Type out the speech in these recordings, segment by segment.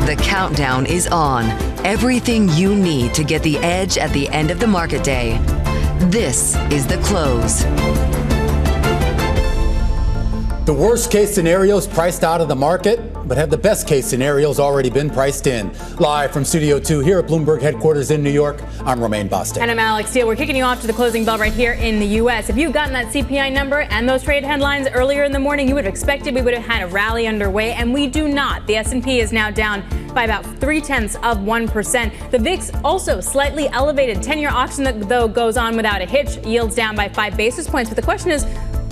The countdown is on. Everything you need to get the edge at the end of the market day. This is The Close. The worst case scenarios priced out of the market, but have the best case scenarios already been priced in? Live from Studio 2 here at Bloomberg headquarters in New York, I'm Romaine Bostic. And I'm Alex Steele. We're kicking you off to the closing bell right here in the U.S. If you've gotten that CPI number and those trade headlines earlier in the morning, you would have expected we would have had a rally underway, and we do not. The S&P is now down by about 0.3%. The VIX also slightly elevated. 10-year auction, though, goes on without a hitch. Yields down by 5 basis points. But the question is,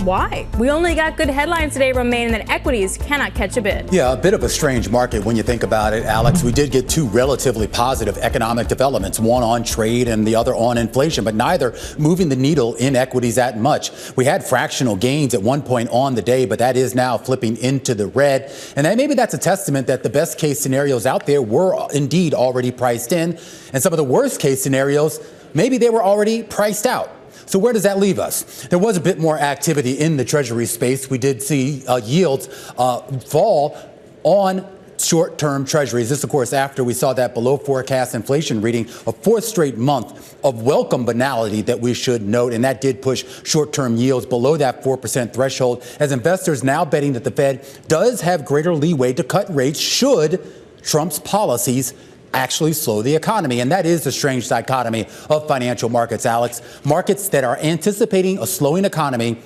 why? We only got good headlines today, Romaine, that equities cannot catch a bid. Yeah, a bit of a strange market when you think about it, Alex. We did get two relatively positive economic developments, one on trade and the other on inflation, but neither moving the needle in equities that much. We had fractional gains at one point on the day, but that is now flipping into the red. And maybe that's a testament that the best case scenarios out there were indeed already priced in. And some of the worst case scenarios, maybe they were already priced out. So where does that leave us? There was a bit more activity in the Treasury space. We did see yields fall on short-term Treasuries. This, of course, after we saw that below forecast inflation reading, a fourth straight month of welcome banality that we should note. And that did push short-term yields below that 4% threshold, as investors now betting that the Fed does have greater leeway to cut rates should Trump's policies actually slow the economy. And that is the strange dichotomy of financial markets, Alex. Markets that are anticipating a slowing economy,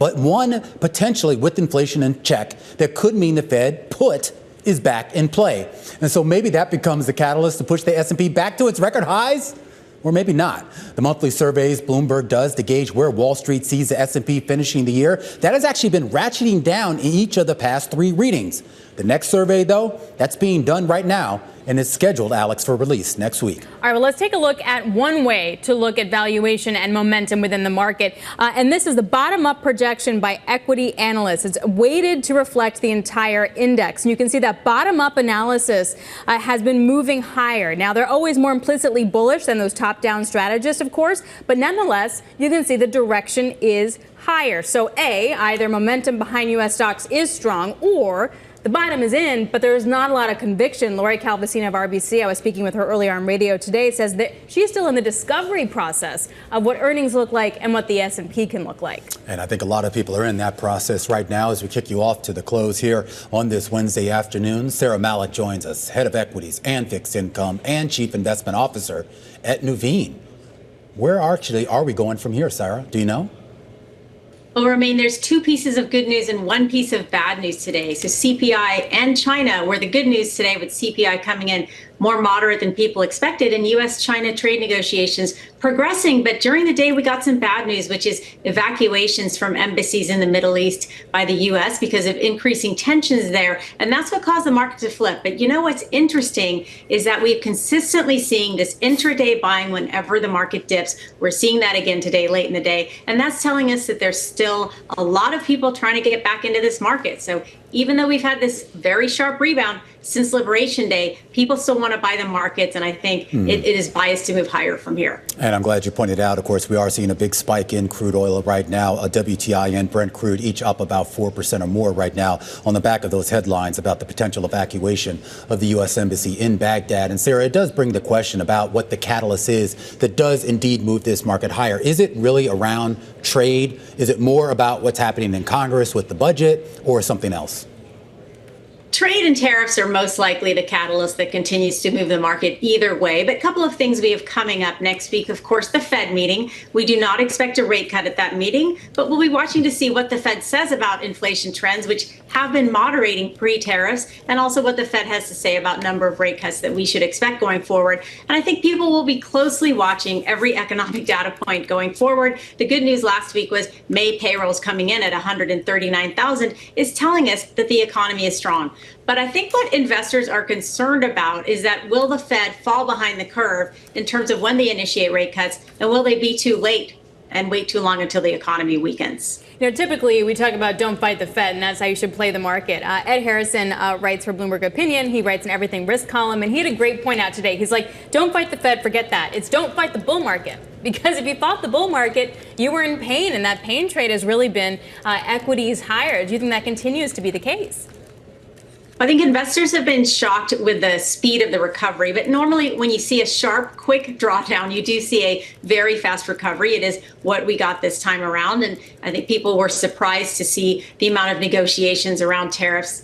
but one potentially with inflation in check that could mean the Fed put is back in play. And so maybe that becomes the catalyst to push the S&P back to its record highs. Or maybe not. The monthly surveys Bloomberg does to gauge where Wall Street sees the S&P finishing the year, that has actually been ratcheting down in each of the past three readings. The next survey, though, that's being done right now and is scheduled, Alex, for release next week. All right, well, let's take a look at one way to look at valuation and momentum within the market. And this is the bottom-up projection by equity analysts. It's weighted to reflect the entire index. And you can see that bottom-up analysis has been moving higher. Now, they're always more implicitly bullish than those top-down strategists, of course. But nonetheless, you can see the direction is higher. So, A, either momentum behind U.S. stocks is strong, or the bottom is in, but there's not a lot of conviction. Lori Calvasina of RBC, I was speaking with her earlier on radio today, says that she's still in the discovery process of what earnings look like and what the S&P can look like. And I think a lot of people are in that process right now as we kick you off to the close here on this Wednesday afternoon. Saira Malik joins us, head of equities and fixed income and chief investment officer at Nuveen. Where actually are we going from here, Saira? Do you know? Well, Romaine, there's two pieces of good news and one piece of bad news today. So CPI and China were the good news today, with CPI coming in more moderate than people expected, and U.S.-China trade negotiations progressing. But during the day, we got some bad news, which is evacuations from embassies in the Middle East by the U.S. because of increasing tensions there. And that's what caused the market to flip. But you know what's interesting is that we've consistently seeing this intraday buying whenever the market dips. We're seeing that again today, late in the day. And that's telling us that there's still a lot of people trying to get back into this market. So even though we've had this very sharp rebound since Liberation Day, people still want to buy the markets, and I think it is biased to move higher from here. And I'm glad you pointed out, of course, we are seeing a big spike in crude oil right now. WTI and Brent crude each up about 4% or more right now on the back of those headlines about the potential evacuation of the U.S. Embassy in Baghdad. And Saira, it does bring the question about what the catalyst is that does indeed move this market higher. Is it really around trade? Is it more about what's happening in Congress with the budget, or something else? Trade and tariffs are most likely the catalyst that continues to move the market either way. But a couple of things we have coming up next week. Of course, the Fed meeting. We do not expect a rate cut at that meeting, but we'll be watching to see what the Fed says about inflation trends, which have been moderating pre-tariffs, and also what the Fed has to say about number of rate cuts that we should expect going forward. And I think people will be closely watching every economic data point going forward. The good news last week was May payrolls coming in at 139,000 is telling us that the economy is strong. But I think what investors are concerned about is that will the Fed fall behind the curve in terms of when they initiate rate cuts, and will they be too late and wait too long until the economy weakens? You know, typically we talk about don't fight the Fed, and that's how you should play the market. Ed Harrison writes for Bloomberg Opinion. He writes an Everything Risk column, and he had a great point out today. He's like, don't fight the Fed, forget that. It's don't fight the bull market. Because if you fought the bull market, you were in pain, and that pain trade has really been equities higher. Do you think that continues to be the case? I think investors have been shocked with the speed of the recovery, but normally when you see a sharp, quick drawdown, you do see a very fast recovery. It is what we got this time around, and I think people were surprised to see the amount of negotiations around tariffs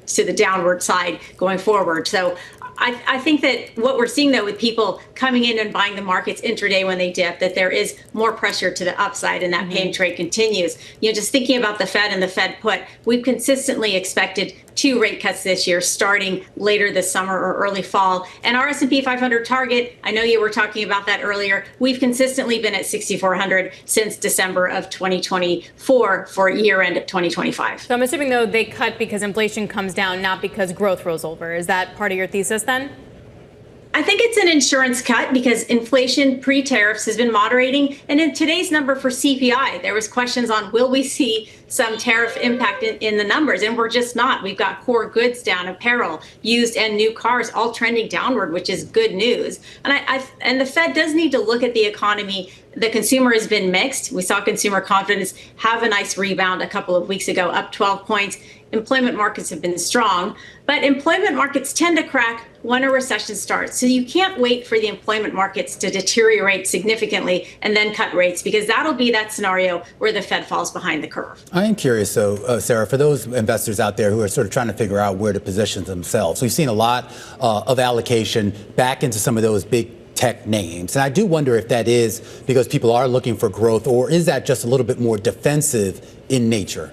to the downward side going forward. So I think that what we're seeing, though, with people coming in and buying the markets intraday when they dip, that there is more pressure to the upside, and that pay and trade continues. Just thinking about the Fed and the Fed put, we've consistently expected 2 rate cuts this year, starting later this summer or early fall. And our S&P 500 target, I know you were talking about that earlier, we've consistently been at 6,400 since December of 2024 for year end of 2025. So I'm assuming, though, they cut because inflation comes down, not because growth rolls over. Is that part of your thesis then? I think it's an insurance cut because inflation pre-tariffs has been moderating. And in today's number for CPI, there was questions on, will we see some tariff impact in the numbers? And we're just not. We've got core goods down, apparel, used and new cars, all trending downward, which is good news. And the Fed does need to look at the economy. The consumer has been mixed. We saw consumer confidence have a nice rebound a couple of weeks ago, up 12 points. Employment markets have been strong, but employment markets tend to crack when a recession starts. So you can't wait for the employment markets to deteriorate significantly and then cut rates, because that'll be that scenario where the Fed falls behind the curve. I am curious, though, Sarah, for those investors out there who are sort of trying to figure out where to position themselves. We've seen a lot of allocation back into some of those big tech names. And I do wonder if that is because people are looking for growth, or is that just a little bit more defensive in nature?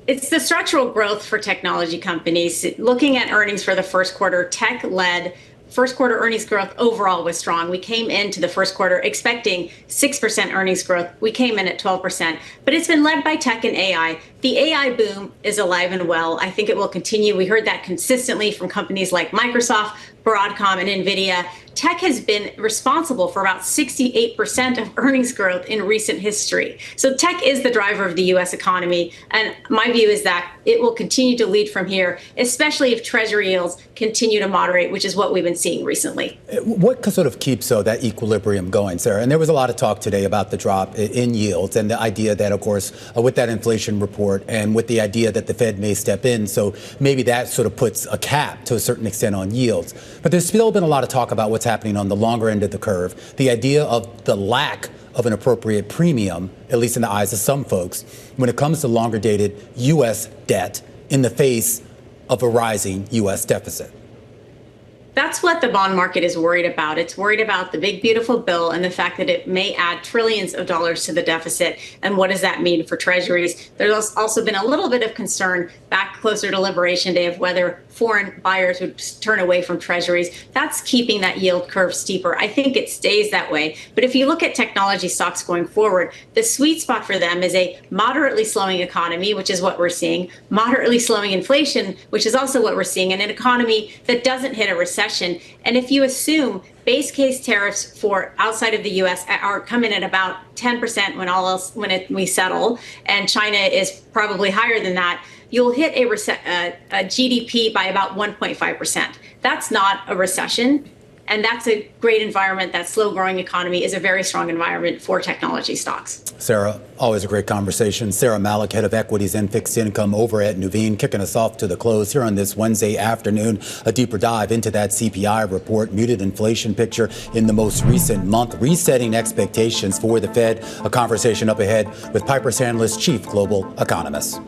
It's the structural growth for technology companies. Looking at earnings for the first quarter, tech-led first quarter earnings growth overall was strong. We came into the first quarter expecting 6% earnings growth. We came in at 12%, but it's been led by tech and AI. The AI boom is alive and well. I think it will continue. We heard that consistently from companies like Microsoft, Broadcom, and NVIDIA. Tech has been responsible for about 68% of earnings growth in recent history. So tech is the driver of the U.S. economy. And my view is that it will continue to lead from here, especially if Treasury yields continue to moderate, which is what we've been seeing recently. What sort of keeps that equilibrium going, Sarah? And there was a lot of talk today about the drop in yields and the idea that, of course, with that inflation report and with the idea that the Fed may step in. So maybe that sort of puts a cap to a certain extent on yields. But there's still been a lot of talk about what's happening on the longer end of the curve, the idea of the lack of an appropriate premium, at least in the eyes of some folks, when it comes to longer dated U.S. debt in the face of a rising U.S. deficit. That's what the bond market is worried about. It's worried about the big, beautiful bill and the fact that it may add trillions of dollars to the deficit. And what does that mean for treasuries? There's also been a little bit of concern back closer to Liberation Day of whether foreign buyers would turn away from treasuries. That's keeping that yield curve steeper. I think it stays that way. But if you look at technology stocks going forward, the sweet spot for them is a moderately slowing economy, which is what we're seeing, moderately slowing inflation, which is also what we're seeing, and an economy that doesn't hit a recession. And if you assume base case tariffs for outside of the U.S. are coming at about 10% when we settle, and China is probably higher than that, you'll hit a GDP by about 1.5%. That's not a recession. And that's a great environment. That slow growing economy is a very strong environment for technology stocks. Sarah, always a great conversation. Saira Malik, head of equities and fixed income over at Nuveen, kicking us off to the close here on this Wednesday afternoon. A deeper dive into that CPI report, muted inflation picture in the most recent month, resetting expectations for the Fed. A conversation up ahead with Piper Sandler's chief global economist.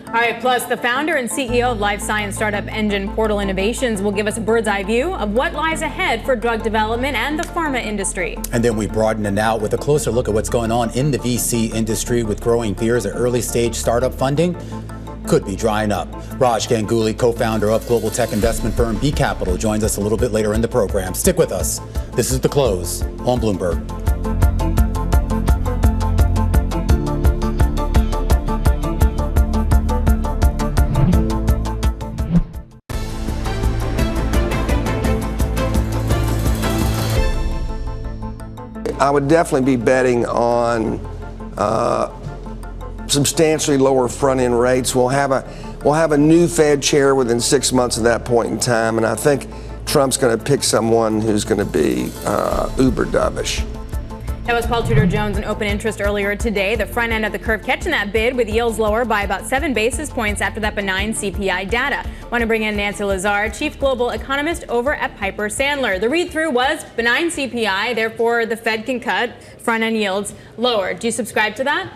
All right, plus the founder and CEO of life science startup engine Portal Innovations will give us a bird's eye view of what lies ahead for drug development and the pharma industry. And then we broaden it out with a closer look at what's going on in the VC industry with growing fears that early stage startup funding could be drying up. Raj Ganguly, co-founder of global tech investment firm B Capital, joins us a little bit later in the program. Stick with us. This is The Close on Bloomberg. I would definitely be betting on substantially lower front-end rates. We'll have a new Fed chair within 6 months of that point in time, and I think Trump's going to pick someone who's going to be uber dovish. That was Paul Tudor Jones in open interest earlier today. The front end of the curve catching that bid with yields lower by about 7 basis points after that benign CPI data. Want to bring in Nancy Lazar, chief global economist over at Piper Sandler. The read-through was benign CPI, therefore the Fed can cut front end yields lower. Do you subscribe to that?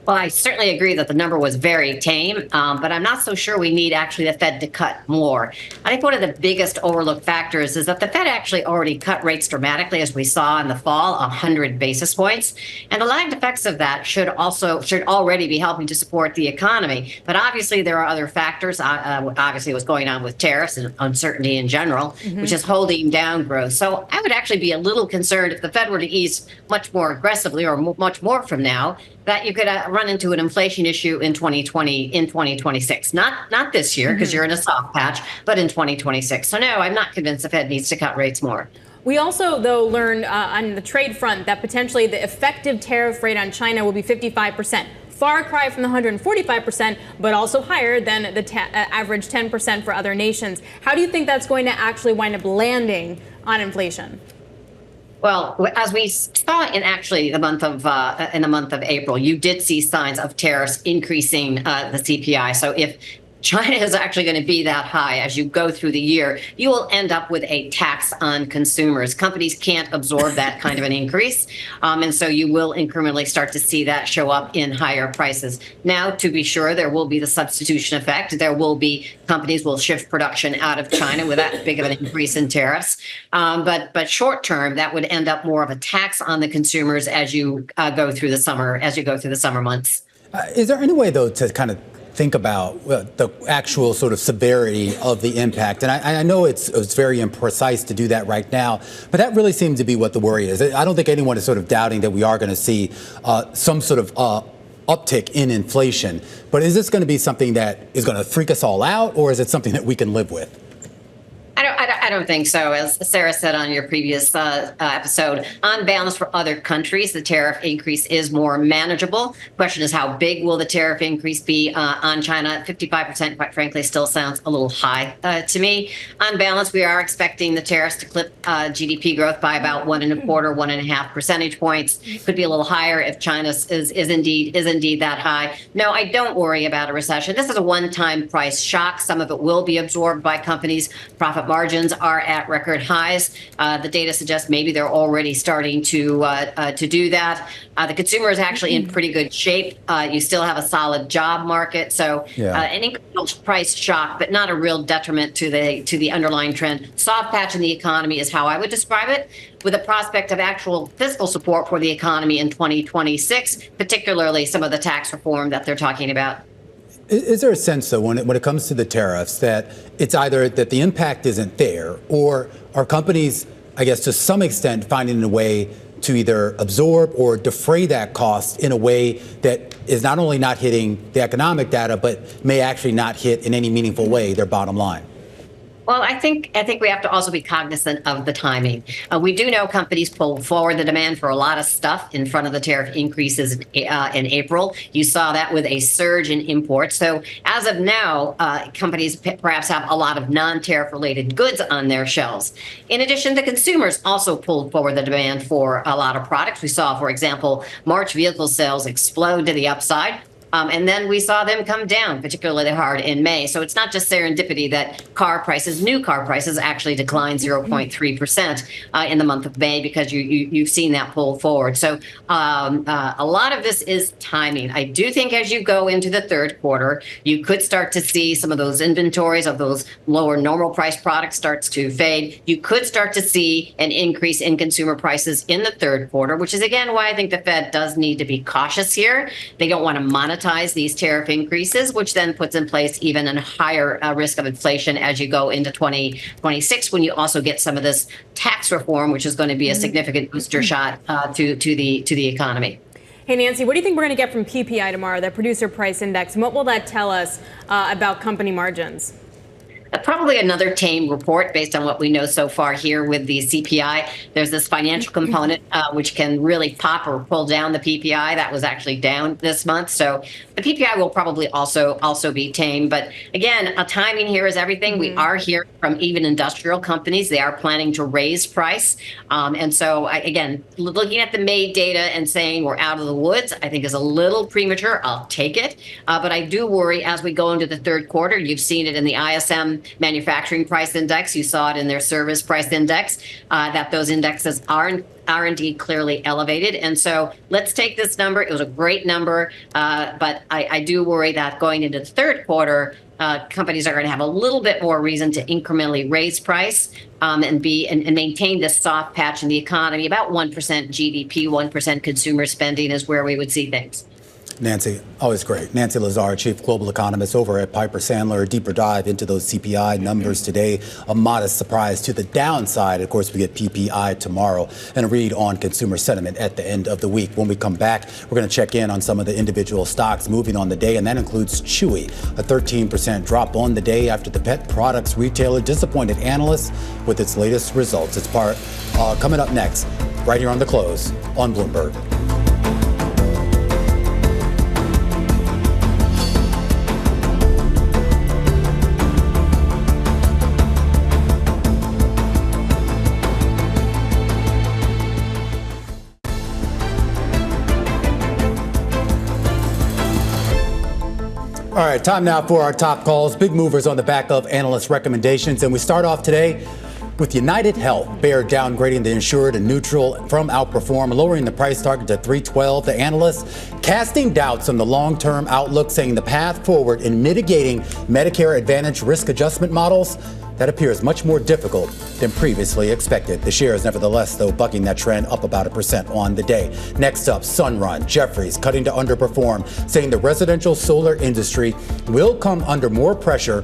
Well, I certainly agree that the number was very tame, but I'm not so sure we need actually the Fed to cut more. I think one of the biggest overlooked factors is that the Fed actually already cut rates dramatically, as we saw in the fall, 100 basis points. And the lagged effects of that should already be helping to support the economy. But obviously, there are other factors. Obviously, what's going on with tariffs and uncertainty in general, which is holding down growth. So I would actually be a little concerned if the Fed were to ease much more aggressively or much more from now, that you could run into an inflation issue in 2026. Not this year, because you're in a soft patch, but in 2026. So no, I'm not convinced the Fed needs to cut rates more. We also, though, learned on the trade front that potentially the effective tariff rate on China will be 55%. Far cry from the 145%, but also higher than the average 10% for other nations. How do you think that's going to actually wind up landing on inflation? Well, as we saw in actually the month of April, you did see signs of tariffs increasing the CPI. So if China is actually going to be that high as you go through the year, you will end up with a tax on consumers. Companies can't absorb that kind of an increase. And so you will incrementally start to see that show up in higher prices. Now, to be sure, there will be the substitution effect. There will be companies will shift production out of China with that big of an increase in tariffs. But short term, that would end up more of a tax on the consumers as you go through the summer months. Is there any way, though, to kind of think about the actual sort of severity of the impact? And I know it's very imprecise to do that right now, but that really seems to be what the worry is. I don't think anyone is sort of doubting that we are going to see some sort of uptick in inflation. But is this going to be something that is going to freak us all out, or is it something that we can live with? I don't think so. As Sarah said on your previous episode, on balance for other countries, the tariff increase is more manageable. Question is, how big will the tariff increase be on China? 55%, quite frankly, still sounds a little high to me. On balance, we are expecting the tariffs to clip GDP growth by about 1.25 percentage points. Could be a little higher if China is indeed that high. No, I don't worry about a recession. This is a one-time price shock. Some of it will be absorbed by companies. Profit margins are at record highs. The data suggests maybe they're already starting to do that. The consumer is actually in pretty good shape. You still have a solid job market, so an incremental price shock, but not a real detriment to the underlying trend. Soft patch in the economy is how I would describe it, with a prospect of actual fiscal support for the economy in 2026, particularly some of the tax reform that they're talking about. Is there a sense, though, when it comes to the tariffs, that it's either that the impact isn't there, or are companies, I guess, to some extent finding a way to either absorb or defray that cost in a way that is not only not hitting the economic data, but may actually not hit in any meaningful way their bottom line? Well, I think we have to also be cognizant of the timing. We do know companies pulled forward the demand for a lot of stuff in front of the tariff increases in April. You saw that with a surge in imports. So as of now, companies perhaps have a lot of non-tariff related goods on their shelves. In addition, the consumers also pulled forward the demand for a lot of products. We saw, for example, March vehicle sales explode to the upside. And then we saw them come down particularly hard in May. So it's not just serendipity that new car prices actually declined 0.3% in the month of May, because you've seen that pull forward. So a lot of this is timing. I do think as you go into the third quarter, you could start to see some of those inventories of those lower normal price products starts to fade. You could start to see an increase in consumer prices in the third quarter, which is, again, why I think the Fed does need to be cautious here. They don't want to monetize these tariff increases, which then puts in place even a higher risk of inflation as you go into 2026, when you also get some of this tax reform, which is going to be a significant booster shot to the economy. Hey, Nancy, what do you think we're going to get from PPI tomorrow, that producer price index, and what will that tell us about company margins? Probably another tame report based on what we know so far here with the CPI. There's this financial component which can really pop or pull down the PPI. That was actually down this month. So the PPI will probably also be tame. But again, timing here is everything. We are hearing from even industrial companies. They are planning to raise price. And so, again, looking at the May data and saying we're out of the woods, I think is a little premature. I'll take it. But I do worry as we go into the third quarter. You've seen it in the ISM manufacturing price index. You saw it in their service price index, that those indexes are indeed clearly elevated. And so let's take this number. It was a great number, but I do worry that going into the third quarter, companies are going to have a little bit more reason to incrementally raise price and maintain this soft patch in the economy. About 1% GDP, 1% consumer spending is where we would see things. Nancy, always great. Nancy Lazar, chief global economist over at Piper Sandler. A deeper dive into those CPI numbers today. A modest surprise to the downside. Of course, we get PPI tomorrow and a read on consumer sentiment at the end of the week. When we come back, we're going to check in on some of the individual stocks moving on the day, and that includes Chewy, a 13% drop on the day after the pet products retailer disappointed analysts with its latest results. It's part coming up next, right here on The Close on Bloomberg. All right, time now for our top calls. Big movers on the back of analyst recommendations. And we start off today with United Health. Bayer downgrading the insured and neutral from outperform, lowering the price target to $312. The analysts casting doubts on the long-term outlook, saying the path forward in mitigating Medicare Advantage risk adjustment models, that appears much more difficult than previously expected. The shares, nevertheless, though, bucking that trend, up about 1% on the day. Next up, Sunrun. Jefferies cutting to underperform, saying the residential solar industry will come under more pressure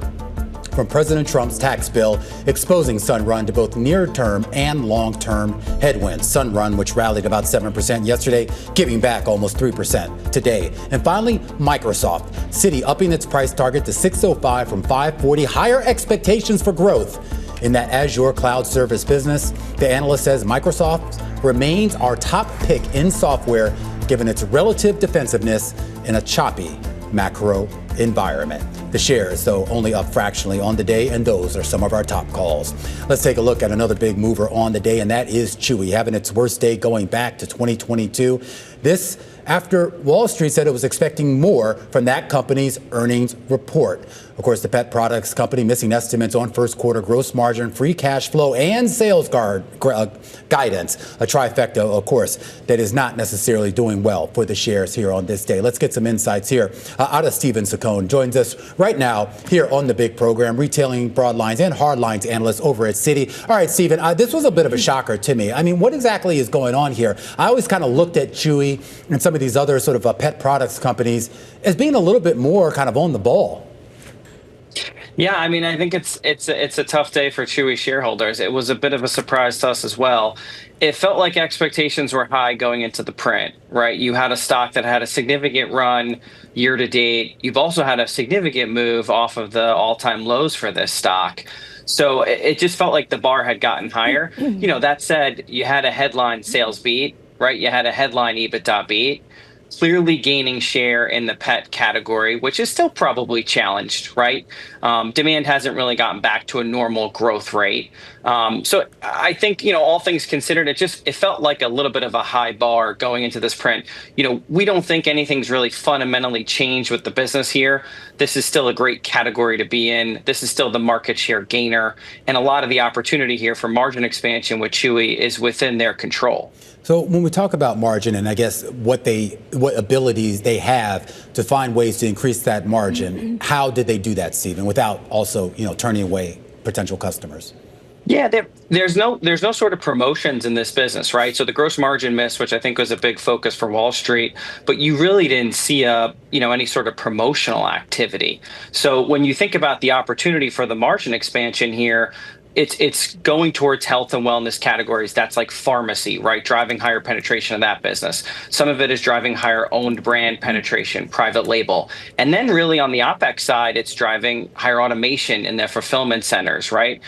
from President Trump's tax bill, exposing Sunrun to both near-term and long-term headwinds. Sunrun, which rallied about 7% yesterday, giving back almost 3% today. And finally, Microsoft. Citi upping its price target to $605 from $540. Higher expectations for growth in that Azure cloud service business. The analyst says Microsoft remains our top pick in software, given its relative defensiveness in a choppy macro environment. The shares, though, only up fractionally on the day, and those are some of our top calls. Let's take a look at another big mover on the day, and that is Chewy, having its worst day going back to 2022. This after Wall Street said it was expecting more from that company's earnings report. Of course, the pet products company missing estimates on first quarter gross margin, free cash flow, and sales guidance. A trifecta, of course, that is not necessarily doing well for the shares here on this day. Let's get some insights here out of Stephen Zaccone. Joins us right now here on the big program, retailing broadlines and hardlines analyst over at Citi. All right, Stephen, this was a bit of a shocker to me. I mean, what exactly is going on here? I always kind of looked at Chewy and some of these other sort of pet products companies as being a little bit more kind of on the ball. Yeah, I mean, I think it's a tough day for Chewy shareholders. It was a bit of a surprise to us as well. It felt like expectations were high going into the print, right? You had a stock that had a significant run year to date. You've also had a significant move off of the all-time lows for this stock. So it just felt like the bar had gotten higher. You know, that said, you had a headline sales beat, right? You had a headline EBITDA beat. Clearly gaining share in the pet category, which is still probably challenged, right? Demand hasn't really gotten back to a normal growth rate. So I think, all things considered, it felt like a little bit of a high bar going into this print. We don't think anything's really fundamentally changed with the business here. This is still a great category to be in. This is still the market share gainer. And a lot of the opportunity here for margin expansion with Chewy is within their control. So when we talk about margin and I guess what abilities they have to find ways to increase that margin, how did they do that, Stephen, without also, turning away potential customers? Yeah, there's no sort of promotions in this business, right? So the gross margin miss, which I think was a big focus for Wall Street, but you really didn't see any sort of promotional activity. So when you think about the opportunity for the margin expansion here, it's going towards health and wellness categories. That's like pharmacy, right? Driving higher penetration of that business. Some of it is driving higher owned brand penetration, private label. And then really on the OpEx side, it's driving higher automation in their fulfillment centers, right?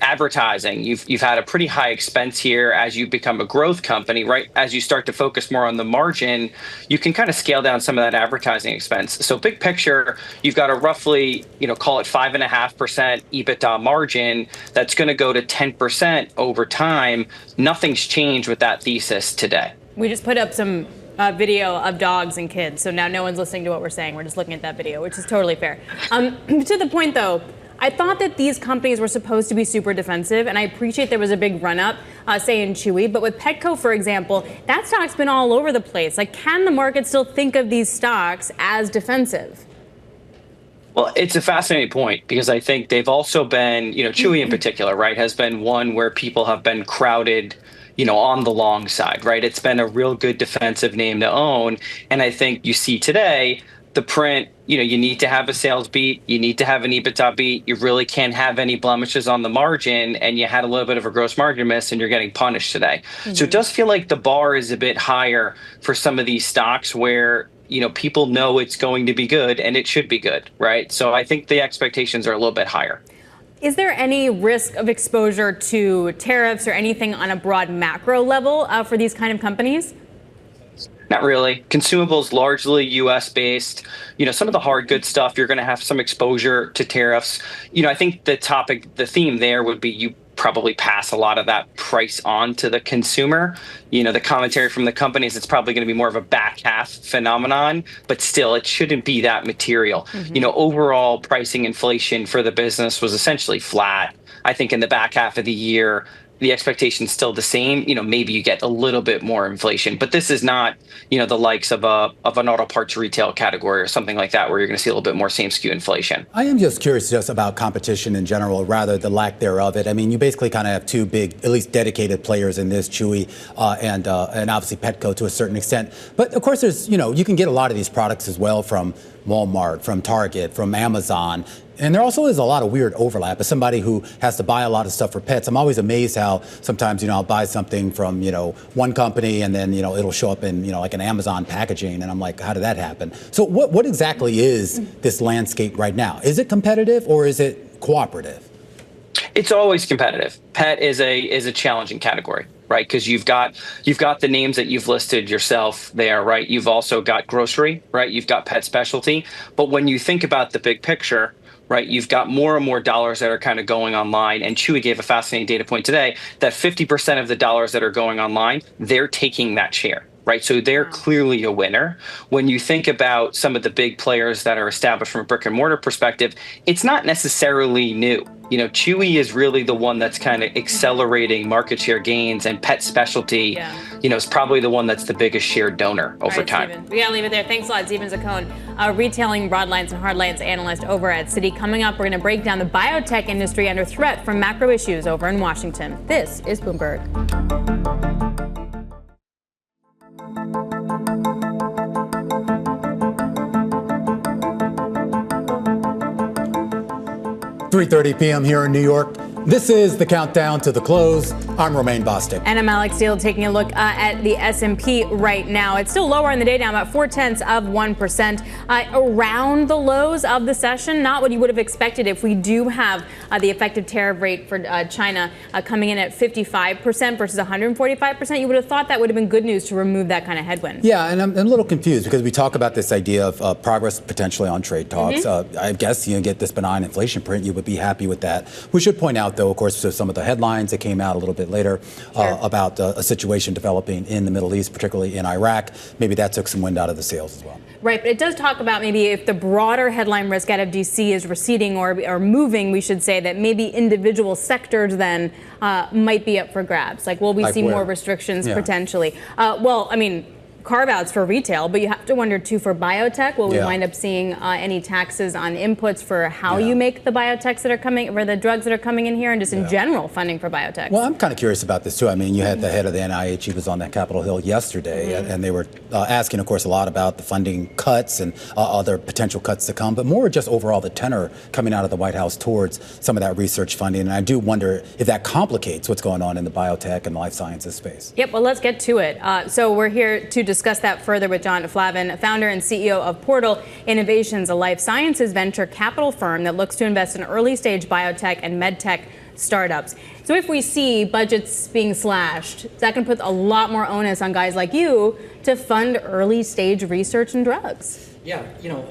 Advertising, you've had a pretty high expense here as you become a growth company, right? As you start to focus more on the margin, you can kind of scale down some of that advertising expense. So big picture, you've got a roughly, call it 5.5% EBITDA margin that's going to go to 10% over time. Nothing's changed with that thesis today. We just put up some video of dogs and kids, so now no one's listening to what we're saying. We're just looking at that video, which is totally fair. To the point, though, I thought that these companies were supposed to be super defensive, and I appreciate there was a big run-up, say, in Chewy. But with Petco, for example, that stock's been all over the place. Like, can the market still think of these stocks as defensive? Well, it's a fascinating point because I think they've also been, Chewy in particular, right, has been one where people have been crowded on the long side, right? It's been a real good defensive name to own. And I think you see today, the print, you need to have a sales beat. You need to have an EBITDA beat. You really can't have any blemishes on the margin. And you had a little bit of a gross margin miss and you're getting punished today. Mm-hmm. So it does feel like the bar is a bit higher for some of these stocks where, people know it's going to be good and it should be good, right? So I think the expectations are a little bit higher. Is there any risk of exposure to tariffs or anything on a broad macro level for these kind of companies? Not really. Consumables largely U.S. based. Some of the hard goods stuff, you're going to have some exposure to tariffs. I think the theme there would be you probably pass a lot of that price on to the consumer. The commentary from the companies, it's probably going to be more of a back half phenomenon, but still it shouldn't be that material. Mm-hmm. Overall pricing inflation for the business was essentially flat. I think in the back half of the year, the expectation is still the same. Maybe you get a little bit more inflation, but this is not, the likes of an auto parts retail category or something like that, where you're going to see a little bit more same SKU inflation. I am just curious about competition in general, rather the lack thereof. I mean, you basically kind of have two big, at least dedicated players in this, Chewy and obviously Petco to a certain extent. But of course, there's, you can get a lot of these products as well from Walmart, from Target, from Amazon. And there also is a lot of weird overlap. As somebody who has to buy a lot of stuff for pets, I'm always amazed how sometimes, I'll buy something from, one company and then, it'll show up in, like an Amazon packaging. And I'm like, how did that happen? So what exactly is this landscape right now? Is it competitive or is it cooperative? It's always competitive. Pet is a challenging category, right? Because you've got the names that you've listed yourself there, right? You've also got grocery, right? You've got pet specialty. But when you think about the big picture, right, you've got more and more dollars that are kind of going online. And Chewy gave a fascinating data point today that 50% of the dollars that are going online, they're taking that share. Right. So they're clearly a winner. When you think about some of the big players that are established from a brick and mortar perspective, it's not necessarily new. Chewy is really the one that's kind of accelerating market share gains, and pet specialty, is probably the one that's the biggest share donor over time. Steven, we got to leave it there. Thanks a lot, Seema Zaccone, retailing broadlines and hardlines analyst over at Citi. Coming up, we're going to break down the biotech industry under threat from macro issues over in Washington. This is Bloomberg. 3:30 p.m. here in New York. This is the countdown to the close. I'm Romaine Bostick. And I'm Alex Steele, taking a look at the S&P right now. It's still lower in the day, down about 0.4%, around the lows of the session. Not what you would have expected if we do have the effective tariff rate for China coming in at 55% versus 145%. You would have thought that would have been good news to remove that kind of headwind. Yeah, and I'm a little confused because we talk about this idea of progress potentially on trade talks. I guess you get this benign inflation print, you would be happy with that. We should point out, though, of course, some of the headlines that came out a little bit later about a situation developing in the Middle East, particularly in Iraq. Maybe that took some wind out of the sails as well. Right, but it does talk about maybe if the broader headline risk out of D.C. is receding or moving, we should say that maybe individual sectors then might be up for grabs. Like, will we see more restrictions potentially? Well, I mean, carve-outs for retail, but you have to wonder too for biotech. Will we wind up seeing any taxes on inputs for how you make the biotechs that are coming, or the drugs that are coming in here, and just in general funding for biotech? Well, I'm kind of curious about this too. I mean, you had the head of the NIH. He was on that Capitol Hill yesterday, and they were asking, of course, a lot about the funding cuts and other potential cuts to come, but more just overall the tenor coming out of the White House towards some of that research funding. And I do wonder if that complicates what's going on in the biotech and life sciences space. Yep. Well, let's get to it. So we're here to discuss that further with John Flavin, founder and CEO of Portal Innovations, a life sciences venture capital firm that looks to invest in early stage biotech and medtech startups. So if we see budgets being slashed, that can put a lot more onus on guys like you to fund early stage research and drugs. Yeah,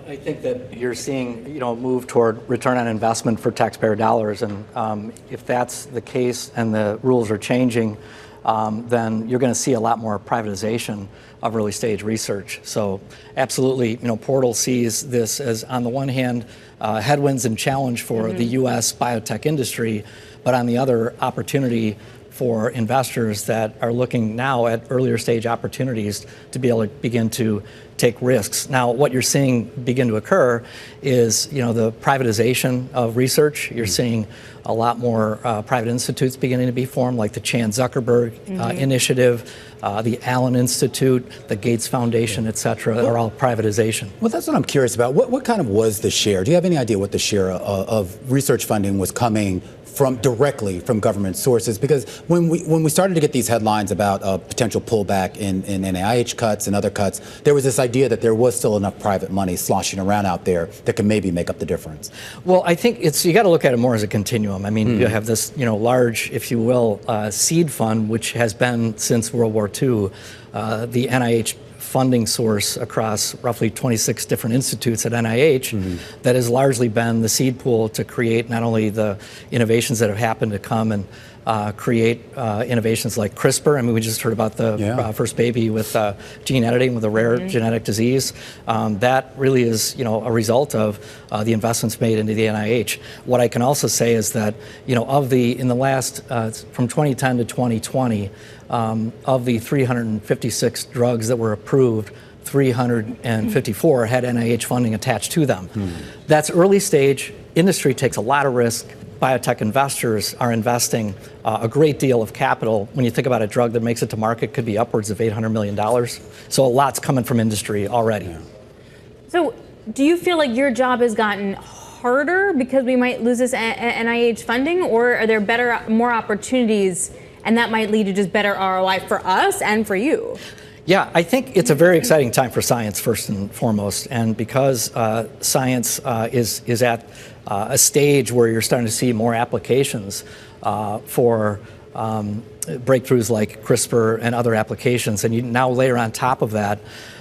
I think that you're seeing, a move toward return on investment for taxpayer dollars. And if that's the case and the rules are changing, then you're going to see a lot more privatization of early stage research. So absolutely, Portal sees this as, on the one hand, headwinds and challenge for the U.S. biotech industry, but on the other, opportunity for investors that are looking now at earlier stage opportunities to be able to begin to take risks. Now, what you're seeing begin to occur is, the privatization of research. You're seeing a lot more private institutes beginning to be formed, like the Chan Zuckerberg Initiative, the Allen Institute, the Gates Foundation, et cetera, that are all privatization. Well, that's what I'm curious about. What kind of was the share? Do you have any idea what the share of research funding was coming directly from government sources? Because when we started to get these headlines about potential pullback in NIH cuts and other cuts, there was this idea that there was still enough private money sloshing around out there that can maybe make up the difference. Well, I think you got to look at it more as a continuum. I mean, you have this, large, if you will, seed fund, which has been since World War II, the NIH funding source across roughly 26 different institutes at NIH that has largely been the seed pool to create not only the innovations that have happened to come and create innovations like CRISPR. I mean, we just heard about the first baby with gene editing with a rare genetic disease. That really is, a result of the investments made into the NIH. What I can also say is that, in the last, from 2010 to 2020, of the 356 drugs that were approved, 354 had NIH funding attached to them. That's early stage. Industry takes a lot of risk. Biotech investors are investing a great deal of capital. When you think about a drug that makes it to market, could be upwards of $800 million. So a lot's coming from industry already. So do you feel like your job has gotten harder because we might lose this NIH funding, or are there more opportunities, and that might lead to just better ROI for us and for you? Yeah, I think it's a very exciting time for science, first and foremost. And because science is at a stage where you're starting to see more applications for breakthroughs like CRISPR and other applications, and you now layer on top of that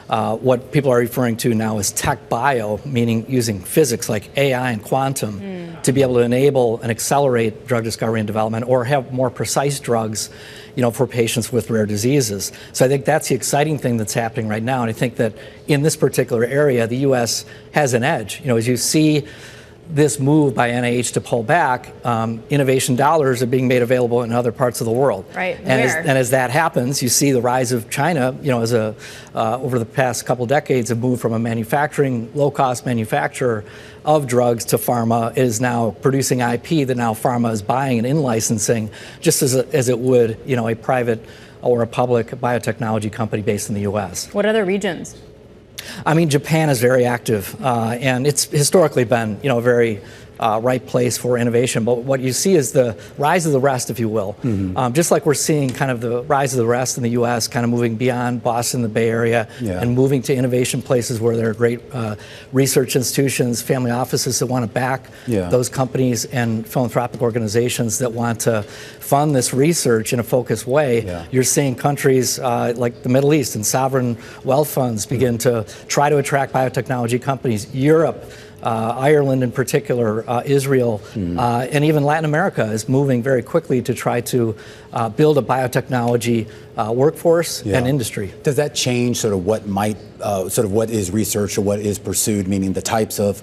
what people are referring to now as tech bio, meaning using physics like AI and quantum to be able to enable and accelerate drug discovery and development, or have more precise drugs, for patients with rare diseases. So I think that's the exciting thing that's happening right now. And I think that in this particular area, the U.S. has an edge. As you see this move by NIH to pull back, innovation dollars are being made available in other parts of the world. Right. And as that happens, you see the rise of China, as over the past couple decades, have moved from a low-cost manufacturer of drugs to pharma, is now producing IP that now pharma is buying and in-licensing, just as it would, a private or a public biotechnology company based in the U.S. What other regions? I mean, Japan is very active, and it's historically been, a very right place for innovation. But what you see is the rise of the rest, if you will. Just like we're seeing kind of the rise of the rest in the U.S., kind of moving beyond Boston, the Bay Area, and moving to innovation places where there are great research institutions, family offices that want to back those companies, and philanthropic organizations that want to fund this research in a focused way. You're seeing countries like the Middle East and sovereign wealth funds begin to try to attract biotechnology companies. Europe, Ireland in particular, Israel, and even Latin America is moving very quickly to try to build a biotechnology workforce and industry. Does that change sort of what might, what is research or what is pursued, meaning the types of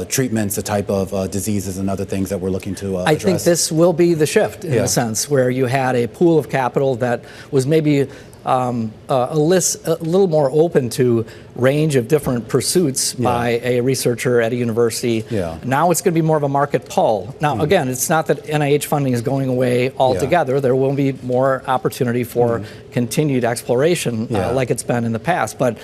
treatments, the type of diseases and other things that we're looking to address? I think this will be the shift in a sense where you had a pool of capital that was maybe a little more open to range of different pursuits by a researcher at a university. Now it's going to be more of a market pull. Now, again, it's not that NIH funding is going away altogether. There will be more opportunity for continued exploration like it's been in the past. But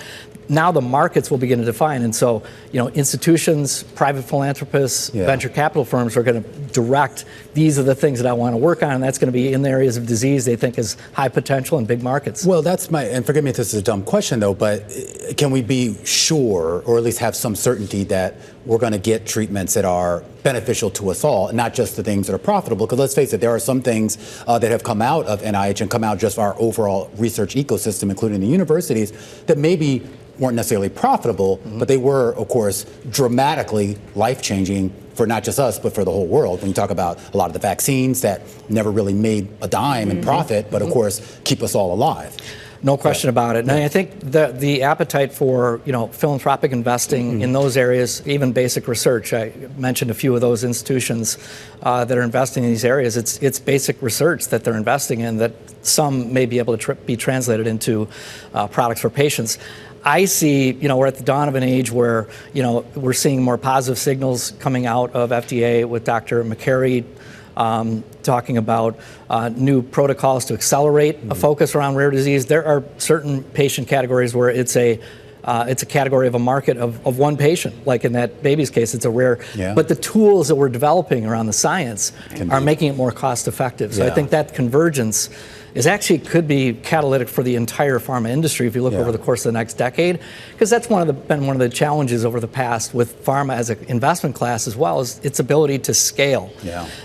now the markets will begin to define. And so, institutions, private philanthropists, venture capital firms are going to direct, these are the things that I want to work on, and that's going to be in the areas of disease they think is high potential and big markets. Well, and forgive me if this is a dumb question though, but can we be sure, or at least have some certainty that we're going to get treatments that are beneficial to us all, and not just the things that are profitable? Because let's face it, there are some things that have come out of NIH and come out just our overall research ecosystem, including the universities, that maybe weren't necessarily profitable, but they were, of course, dramatically life-changing for not just us, but for the whole world. When you talk about a lot of the vaccines that never really made a dime in profit, but of course, keep us all alive. No question about it. And I think the appetite for philanthropic investing in those areas, even basic research. I mentioned a few of those institutions that are investing in these areas. It's basic research that they're investing in that some may be able to be translated into products for patients. I see, we're at the dawn of an age where, we're seeing more positive signals coming out of FDA with Dr. McCary talking about new protocols to accelerate a focus around rare disease. There are certain patient categories where it's a category of a market of one patient. Like in that baby's case, it's a rare. But the tools that we're developing around the science are making it more cost effective. So I think that convergence could be catalytic for the entire pharma industry if you look over the course of the next decade, because that's been one of the challenges over the past with pharma as an investment class as well, is its ability to scale.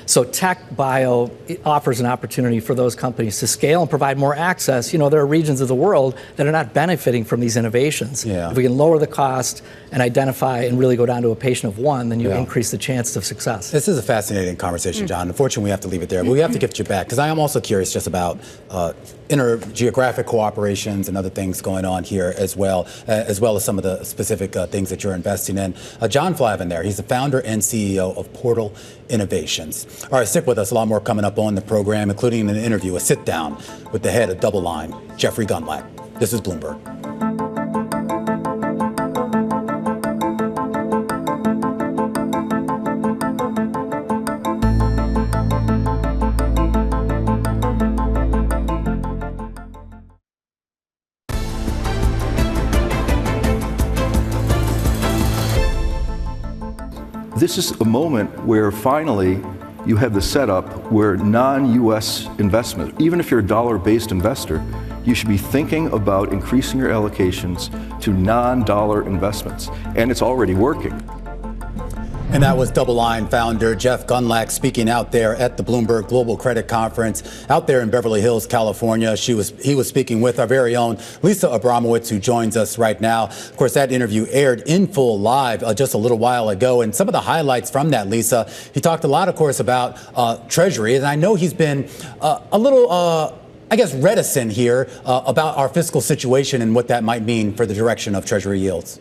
So tech bio offers an opportunity for those companies to scale and provide more access. There are regions of the world that are not benefiting from these innovations. If we can lower the cost and identify and really go down to a patient of one, then you increase the chance of success. This is a fascinating conversation, John. Unfortunately, we have to leave it there, but we have to get you back, because I am also curious just about intergeographic cooperations and other things going on here as well as some of the specific things that you're investing in. John Flavin there, he's the founder and CEO of Portal Innovations. All right, stick with us. A lot more coming up on the program, including an interview, a sit down with the head of Double Line, Jeffrey Gundlach. This is Bloomberg. This is a moment where finally you have the setup where non-U.S. investment, even if you're a dollar-based investor, you should be thinking about increasing your allocations to non-dollar investments, and it's already working. And that was Double Line founder Jeff Gundlach speaking out there at the Bloomberg Global Credit Conference out there in Beverly Hills, California. He was speaking with our very own Lisa Abramowicz, who joins us right now. Of course, that interview aired in full live just a little while ago. And some of the highlights from that, Lisa, he talked a lot, of course, about Treasury. And I know he's been a little reticent here about our fiscal situation and what that might mean for the direction of Treasury yields.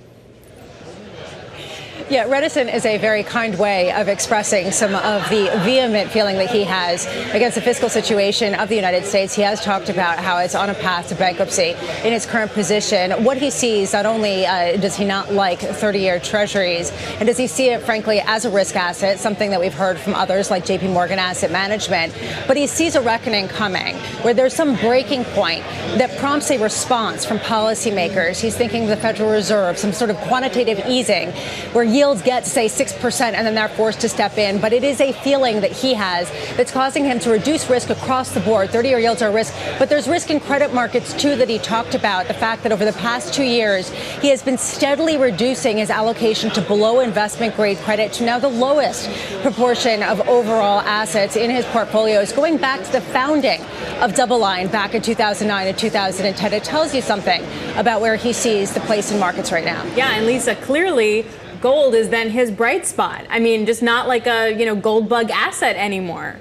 Yeah, reticent is a very kind way of expressing some of the vehement feeling that he has against the fiscal situation of the United States. He has talked about how it's on a path to bankruptcy in its current position. What he sees, not only does he not like 30-year treasuries, and does he see it, frankly, as a risk asset, something that we've heard from others like JP Morgan Asset Management, but he sees a reckoning coming where there's some breaking point that prompts a response from policymakers. He's thinking of the Federal Reserve, some sort of quantitative easing where yields get to, say, 6%, and then they're forced to step in. But it is a feeling that he has that's causing him to reduce risk across the board. 30-year yields are a risk, but there's risk in credit markets, too, that he talked about. The fact that over the past 2 years, he has been steadily reducing his allocation to below investment grade credit to now the lowest proportion of overall assets in his portfolios, going back to the founding of Double Line back in 2009 and 2010. It tells you something about where he sees the place in markets right now. Yeah, and Lisa, clearly gold is then his bright spot. I mean, just not like a, gold bug asset anymore.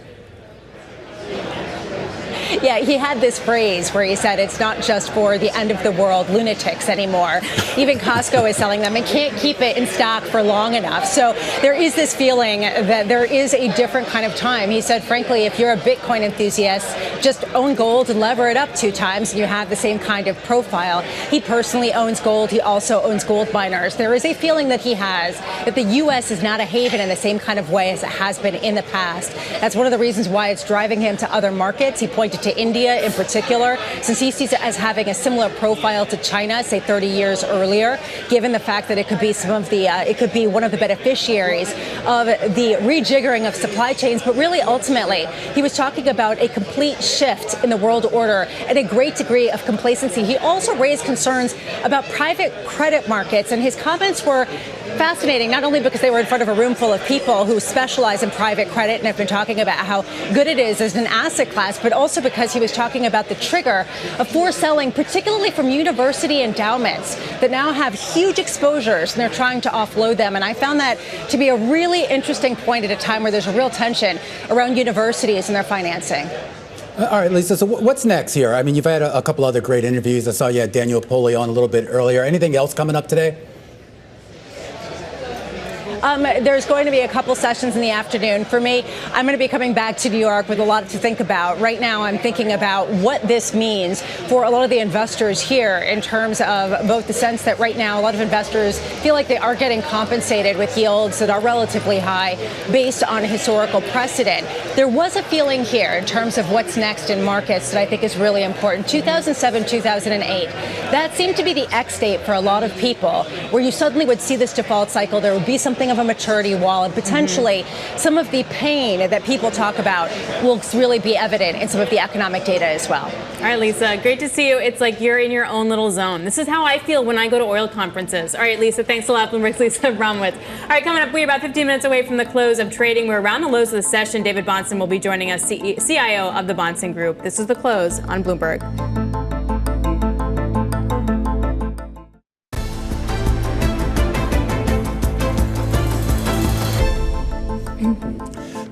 Yeah, he had this phrase where he said it's not just for the end of the world lunatics anymore. Even Costco is selling them and can't keep it in stock for long enough. So there is this feeling that there is a different kind of time. He said, frankly, if you're a Bitcoin enthusiast, just own gold and lever it up 2 times and you have the same kind of profile. He personally owns gold. He also owns gold miners. There is a feeling that he has that the U.S. is not a haven in the same kind of way as it has been in the past. That's one of the reasons why it's driving him to other markets. He pointed to India in particular, since he sees it as having a similar profile to China, say 30 years earlier, given the fact that it could be it could be one of the beneficiaries of the rejiggering of supply chains. But really, ultimately, he was talking about a complete shift in the world order and a great degree of complacency. He also raised concerns about private credit markets, and his comments were fascinating, not only because they were in front of a room full of people who specialize in private credit and have been talking about how good it is as an asset class, but also because he was talking about the trigger of forced selling, particularly from university endowments that now have huge exposures and they're trying to offload them. And I found that to be a really interesting point at a time where there's a real tension around universities and their financing. All right, Lisa, so what's next here? I mean, you've had a couple other great interviews. I saw you had Daniel Poli on a little bit earlier. Anything else coming up today? There's going to be a couple sessions in the afternoon. For me, I'm going to be coming back to New York with a lot to think about. Right now, I'm thinking about what this means for a lot of the investors here in terms of both the sense that right now a lot of investors feel like they are getting compensated with yields that are relatively high based on historical precedent. There was a feeling here in terms of what's next in markets that I think is really important. 2007, 2008, that seemed to be the X date for a lot of people, where you suddenly would see this default cycle. There would be something of a maturity wall, and potentially some of the pain that people talk about will really be evident in some of the economic data as well. All right, Lisa, great to see you. It's like you're in your own little zone. This is how I feel when I go to oil conferences. All right, Lisa, thanks a lot. Bloomberg's Lisa Abramowicz. All right, coming up, we're about 15 minutes away from the close of trading. We're around the lows of the session. David Bahnsen will be joining us, CIO of the Bahnsen Group. This is the close on Bloomberg.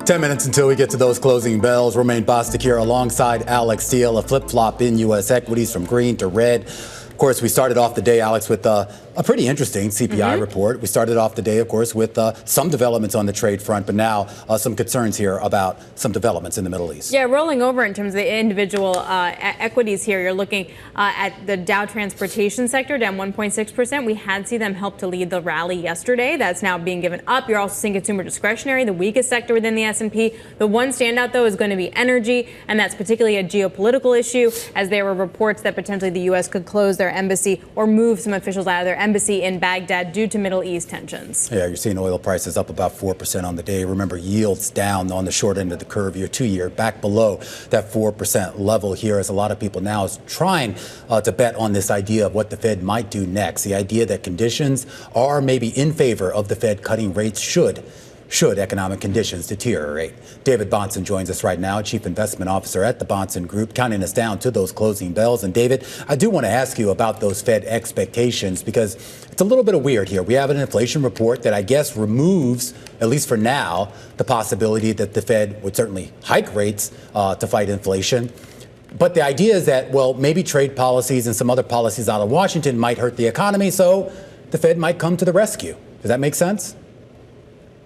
10 minutes until we get to those closing bells. Romain Bostic here alongside Alex Steele. A flip-flop in U.S. equities from green to red. Of course, we started off the day, Alex, with a pretty interesting CPI report. We started off the day, of course, with some developments on the trade front, but now some concerns here about some developments in the Middle East. Yeah, rolling over in terms of the individual equities here, you're looking at the Dow transportation sector down 1.6%. We had seen them help to lead the rally yesterday. That's now being given up. You're also seeing consumer discretionary, the weakest sector within the S&P. The one standout, though, is going to be energy, and that's particularly a geopolitical issue, as there were reports that potentially the U.S. could close their embassy or move some officials out of their embassy in Baghdad due to Middle East tensions. Yeah, you're seeing oil prices up about 4% on the day. Remember, yields down on the short end of the curve, your 2-year back below that 4% level here, as a lot of people now is trying to bet on this idea of what the Fed might do next. The idea that conditions are maybe in favor of the Fed cutting rates should economic conditions deteriorate. David Bahnsen joins us right now, Chief Investment Officer at the Bahnsen Group, counting us down to those closing bells. And David, I do want to ask you about those Fed expectations, because it's a little bit of weird here. We have an inflation report that I guess removes, at least for now, the possibility that the Fed would certainly hike rates to fight inflation. But the idea is that, well, maybe trade policies and some other policies out of Washington might hurt the economy, so the Fed might come to the rescue. Does that make sense?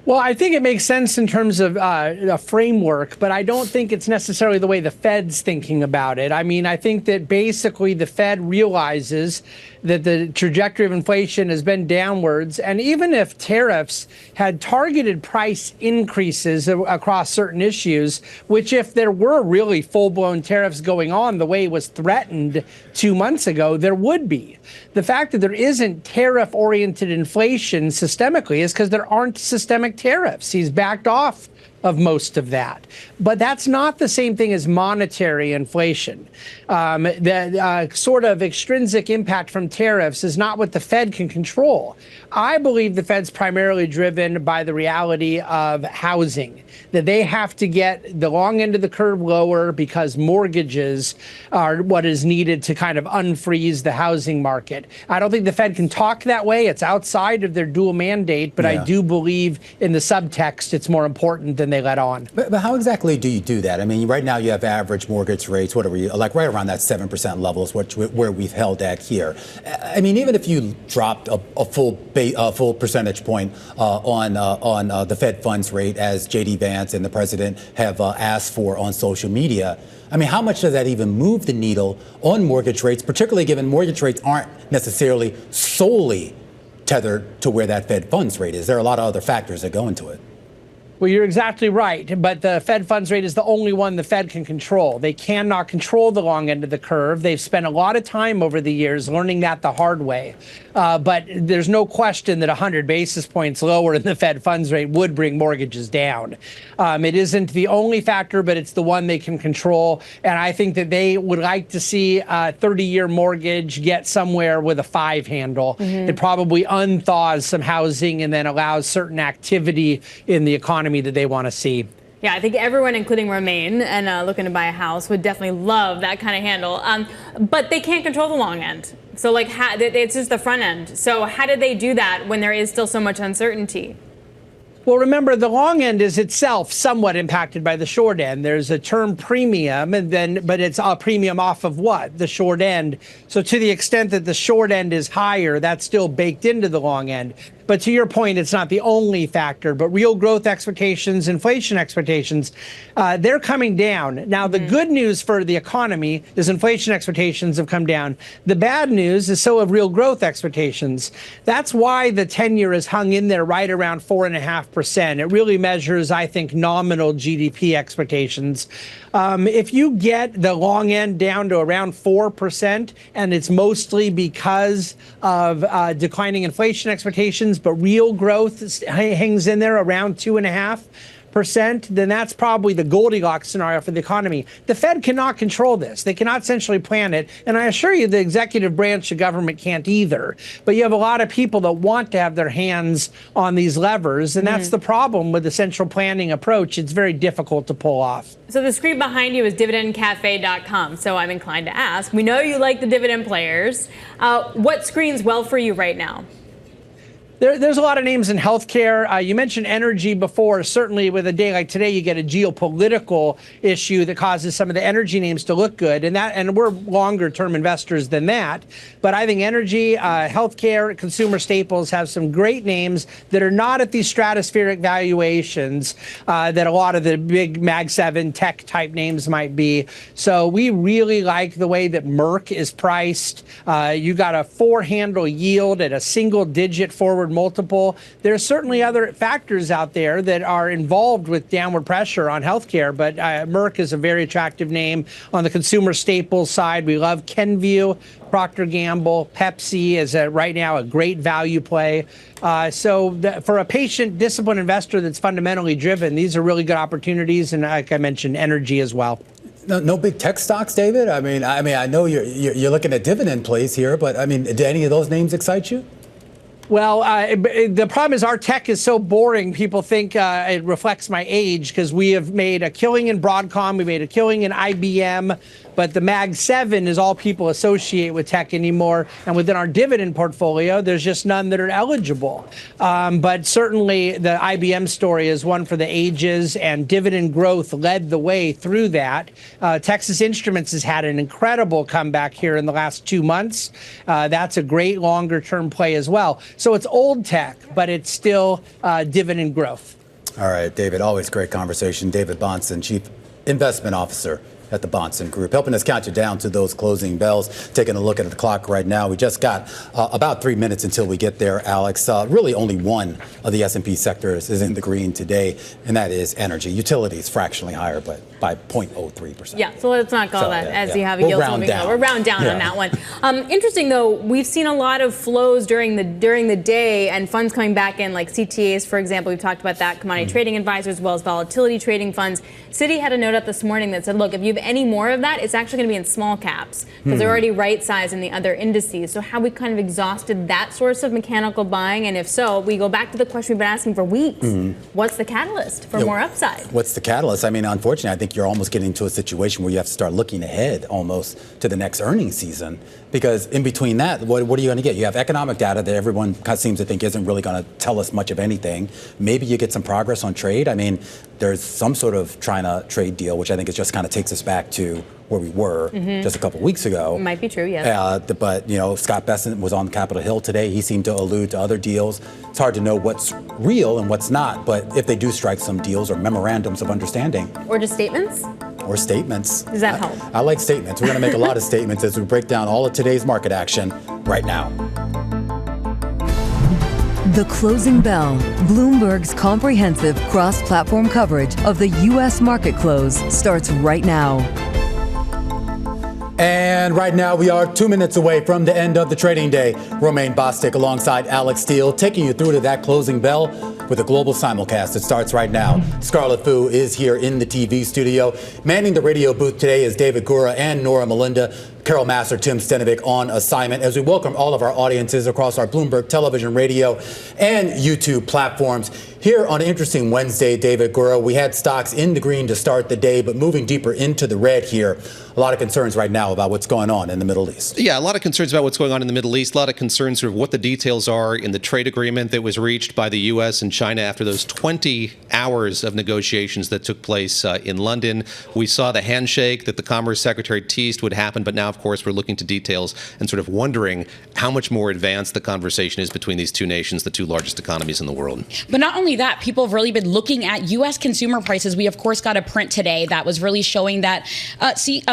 Well, I think it makes sense in terms of a framework, but I don't think it's necessarily the way the Fed's thinking about it. I mean, I think that basically the Fed realizes that the trajectory of inflation has been downwards. And even if tariffs had targeted price increases across certain issues, which if there were really full-blown tariffs going on the way it was threatened 2 months ago, there would be. The fact that there isn't tariff-oriented inflation systemically is because there aren't systemic tariffs. He's backed off of most of that. But that's not the same thing as monetary inflation. The sort of extrinsic impact from tariffs is not what the Fed can control. I believe the Fed's primarily driven by the reality of housing, that they have to get the long end of the curve lower because mortgages are what is needed to kind of unfreeze the housing market. I don't think the Fed can talk that way. It's outside of their dual mandate, but I do believe in the subtext it's more important than they let on. But how exactly do you do that? I mean, right now you have average mortgage rates, what are we, like right around that 7% level is where we've held at here. I mean, even if you dropped a full percentage point on the Fed funds rate, as J.D. Vance and the president have asked for on social media, I mean, how much does that even move the needle on mortgage rates, particularly given mortgage rates aren't necessarily solely tethered to where that Fed funds rate is? There are a lot of other factors that go into it. Well, you're exactly right. But the Fed funds rate is the only one the Fed can control. They cannot control the long end of the curve. They've spent a lot of time over the years learning that the hard way. But there's no question that 100 basis points lower in the Fed funds rate would bring mortgages down. It isn't the only factor, but it's the one they can control. And I think that they would like to see a 30-year mortgage get somewhere with a 5 handle. It probably unthaws some housing and then allows certain activity in the economy that they want to see. Yeah, I think everyone, including Romaine and looking to buy a house, would definitely love that kind of handle. But they can't control the long end. So, like, it's just the front end. So how did they do that when there is still so much uncertainty? Well, remember, the long end is itself somewhat impacted by the short end. There's a term premium, but it's a premium off of what? The short end. So to the extent that the short end is higher, that's still baked into the long end. But to your point, it's not the only factor, but real growth expectations, inflation expectations, they're coming down. Now, the good news for the economy is inflation expectations have come down. The bad news is so have real growth expectations. That's why the 10-year is hung in there right around 4.5%. It really measures, I think, nominal GDP expectations. If you get the long end down to around 4%, and it's mostly because of declining inflation expectations, but real growth hangs in there around 2.5%, then that's probably the Goldilocks scenario for the economy. The Fed cannot control this. They cannot centrally plan it. And I assure you the executive branch of government can't either. But you have a lot of people that want to have their hands on these levers. And that's the problem with the central planning approach. It's very difficult to pull off. So the screen behind you is dividendcafe.com. So I'm inclined to ask. We know you like the dividend players. What screens well for you right now? There's a lot of names in healthcare. You mentioned energy before. Certainly with a day like today, you get a geopolitical issue that causes some of the energy names to look good. And we're longer term investors than that. But I think energy, healthcare, consumer staples have some great names that are not at these stratospheric valuations that a lot of the big Mag 7 tech type names might be. So we really like the way that Merck is priced. You got a 4-handle yield at a single digit forward multiple. There are certainly other factors out there that are involved with downward pressure on healthcare, but Merck is a very attractive name. On the consumer staples side, we love Kenvue, Procter & Gamble, Pepsi is right now a great value play. For a patient, disciplined investor that's fundamentally driven, these are really good opportunities, and like I mentioned, energy as well. No big tech stocks, David? I mean, I know you're looking at dividend plays here, but I mean, do any of those names excite you? Well, the problem is our tech is so boring, people think it reflects my age, because we have made a killing in Broadcom, we made a killing in IBM, but the Mag 7 is all people associate with tech anymore. And within our dividend portfolio, there's just none that are eligible. But certainly the IBM story is one for the ages, and dividend growth led the way through that. Texas Instruments has had an incredible comeback here in the last 2 months. That's a great longer term play as well. So it's old tech, but it's still dividend growth. All right, David, always great conversation. David Bahnsen, Chief Investment Officer at the Bahnsen Group, helping us count you down to those closing bells. Taking a look at the clock right now. We just got about 3 minutes until we get there, Alex. Really only one of the S&P sectors is in the green today, and that is energy. Utilities fractionally higher, but by 0.03%. Yeah, so let's not call that as you have a we'll yield round moving down. low. We're round down on that one. Interesting, though, we've seen a lot of flows during the day and funds coming back in, like CTAs, for example. We've talked about that, commodity trading advisors, as well as volatility trading funds. Citi had a note up this morning that said, look, if you have any more of that, it's actually going to be in small caps because they're already right-sized in the other indices. So have we kind of exhausted that source of mechanical buying? And if so, we go back to the question we've been asking for weeks. What's the catalyst for more upside? What's the catalyst? I mean, unfortunately, I think you're almost getting into a situation where you have to start looking ahead almost to the next earnings season, because in between that, what are you going to get? You have economic data that everyone seems to think isn't really going to tell us much of anything. Maybe you get some progress on trade. I mean, there's some sort of China trade deal, which I think it just kind of takes us back to where we were just a couple of weeks ago. Might be true, yes. But, Scott Bessent was on Capitol Hill today. He seemed to allude to other deals. It's hard to know what's real and what's not, but if they do strike some deals or memorandums of understanding. Or just statements? Or statements. Does that help? I like statements. We're going to make a lot of statements as we break down all of today's market action right now. The Closing Bell, Bloomberg's comprehensive cross-platform coverage of the U.S. market close, starts right now. And right now, we are 2 minutes away from the end of the trading day. Romaine Bostick alongside Alex Steele, taking you through to that closing bell with a global simulcast. It starts right now. Scarlett Fu is here in the TV studio. Manning the radio booth today is David Gura and Nora Melinda. Carol Massar, Tim Stenovic on assignment as we welcome all of our audiences across our Bloomberg Television, radio, and YouTube platforms. Here on an interesting Wednesday, David Gura, we had stocks in the green to start the day, but moving deeper into the red here. A lot of concerns right now about what's going on in the Middle East. Yeah, a lot of concerns about what's going on in the Middle East. A lot of concerns sort of what the details are in the trade agreement that was reached by the U.S. and China after those 20 hours of negotiations that took place in London. We saw the handshake that the Commerce Secretary teased would happen, but now, of course, we're looking to details and sort of wondering how much more advanced the conversation is between these two nations, the two largest economies in the world. But not only that, people have really been looking at U.S. consumer prices. We, of course, got a print today that was really showing that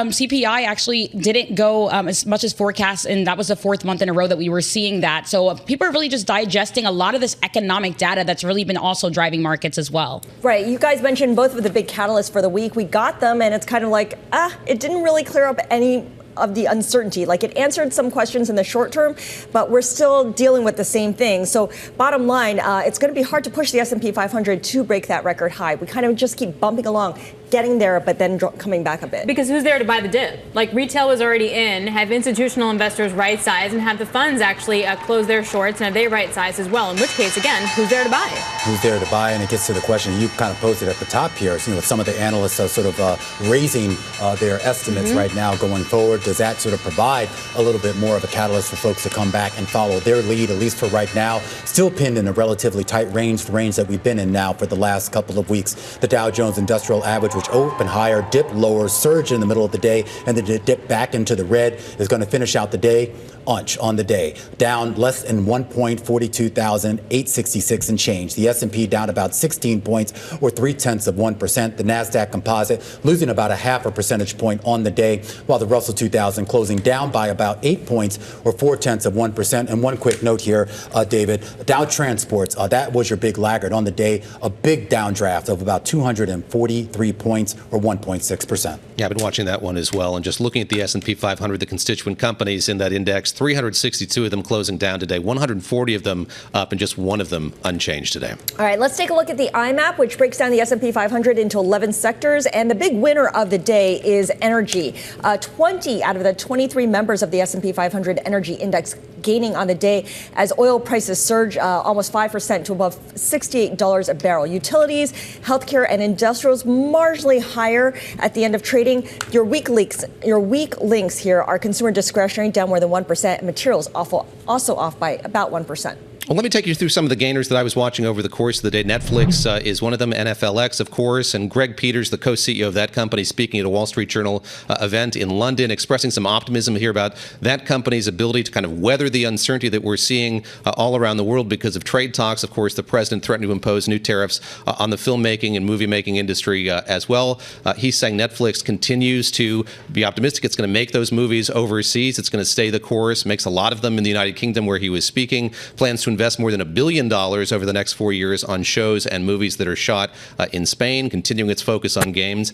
CPI actually didn't go as much as forecast, and that was the fourth month in a row that we were seeing that. So people are really just digesting a lot of this economic data that's really been also driving markets as well. Right. You guys mentioned both of the big catalysts for the week. We got them, and it's kind of like, it didn't really clear up any of the uncertainty. Like, it answered some questions in the short term, but we're still dealing with the same thing. So bottom line, it's going to be hard to push the S&P 500 to break that record high. We kind of just keep bumping along, getting there, but then coming back a bit. Because who's there to buy the dip? Like, retail was already in, have institutional investors right-size, and have the funds actually close their shorts, and have they right-sized as well? In which case, again, who's there to buy? Who's there to buy? And it gets to the question you kind of posed it at the top here. So, some of the analysts are sort of raising their estimates right now going forward. Does that sort of provide a little bit more of a catalyst for folks to come back and follow their lead, at least for right now? Still pinned in a relatively tight range, the range that we've been in now for the last couple of weeks. The Dow Jones Industrial Average, which opened higher, dipped lower, surge in the middle of the day, and then dip back into the red, is going to finish out the day on the day, down less than 1 point, 42,866 and change. The S&P down about 16 points, or 0.3%. The Nasdaq Composite losing about a 0.5 percentage point on the day, while the Russell 2000 closing down by about 8 points, or 0.4%. And one quick note here, David, Dow Transports, that was your big laggard on the day, a big downdraft of about 243 points, or 1.6%. Yeah, I've been watching that one as well, and just looking at the S&P 500, the constituent companies in that index, 362 of them closing down today, 140 of them up, and just one of them unchanged today. All right, let's take a look at the IMAP, which breaks down the S&P 500 into 11 sectors, and the big winner of the day is energy. 20 out of the 23 members of the S&P 500 energy index gaining on the day as oil prices surge almost 5% to above $68 a barrel. Utilities, healthcare, and industrials marginally higher at the end of trading. Your weak links here are consumer discretionary down more than 1%, and materials also off by about 1%. Well, let me take you through some of the gainers that I was watching over the course of the day. Netflix is one of them, NFLX, of course, and Greg Peters, the co-CEO of that company, speaking at a Wall Street Journal event in London, expressing some optimism here about that company's ability to kind of weather the uncertainty that we're seeing all around the world because of trade talks. Of course, the president threatened to impose new tariffs on the filmmaking and movie-making industry as well. He's saying Netflix continues to be optimistic. It's going to make those movies overseas. It's going to stay the course, makes a lot of them in the United Kingdom where he was speaking, plans to invest more than $1 billion over the next 4 years on shows and movies that are shot in Spain, continuing its focus on games.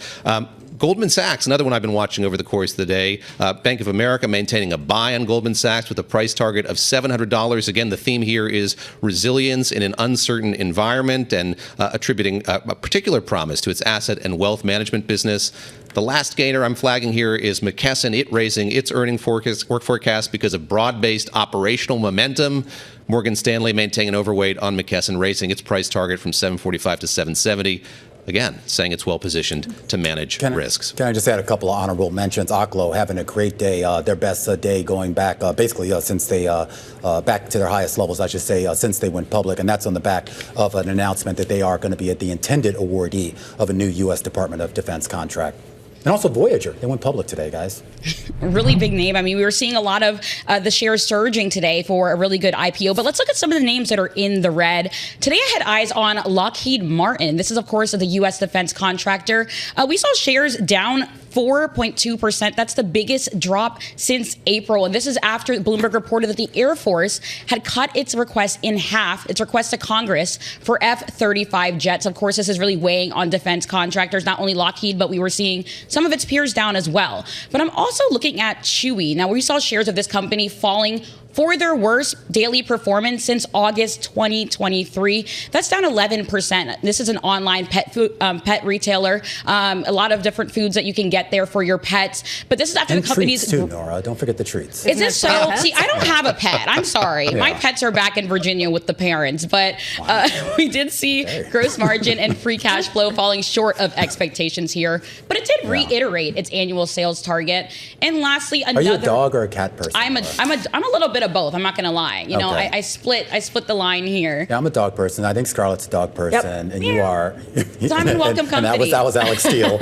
Goldman Sachs, another one I've been watching over the course of the day. Bank of America maintaining a buy on Goldman Sachs with a price target of $700. Again, the theme here is resilience in an uncertain environment and attributing a particular promise to its asset and wealth management business. The last gainer I'm flagging here is McKesson, it raising its earning forecast because of broad-based operational momentum. Morgan Stanley maintaining an overweight on McKesson, raising its price target from $745 to $770. Again, saying it's well-positioned to manage risks. Can I just add a couple of honorable mentions? Oklo having a great day, their best day going back, basically since they, back to their highest levels, I should say, since they went public. And that's on the back of an announcement that they are going to be the intended awardee of a new U.S. Department of Defense contract. And also Voyager, they went public today, guys. Really big name. I mean, we were seeing a lot of the shares surging today for a really good IPO. But let's look at some of the names that are in the red. Today, I had eyes on Lockheed Martin. This is, of course, the U.S. defense contractor. We saw shares down 4.2%. That's the biggest drop since April. And this is after Bloomberg reported that the Air Force had cut its request in half, its request to Congress for F-35 jets. Of course, this is really weighing on defense contractors, not only Lockheed, but we were seeing some of its peers down as well. But I'm also looking at Chewy. Now, we saw shares of this company falling for their worst daily performance since August 2023. That's down 11%. This is an online pet retailer. A lot of different foods that you can get there for your pets. But this is after and the company's... treats too, Nora. Don't forget the treats. Is this so? See, I don't have a pet. I'm sorry. Yeah. My pets are back in Virginia with the parents. But we did see gross margin and free cash flow falling short of expectations here. But it did reiterate its annual sales target. And lastly, another... Are you a dog or a cat person? I'm a little bit of both. I'm not going to lie. You know, I split the line here. Yeah, I'm a dog person. I think Scarlett's a dog person, and you are. Diamond welcome company. And that was Alex Steele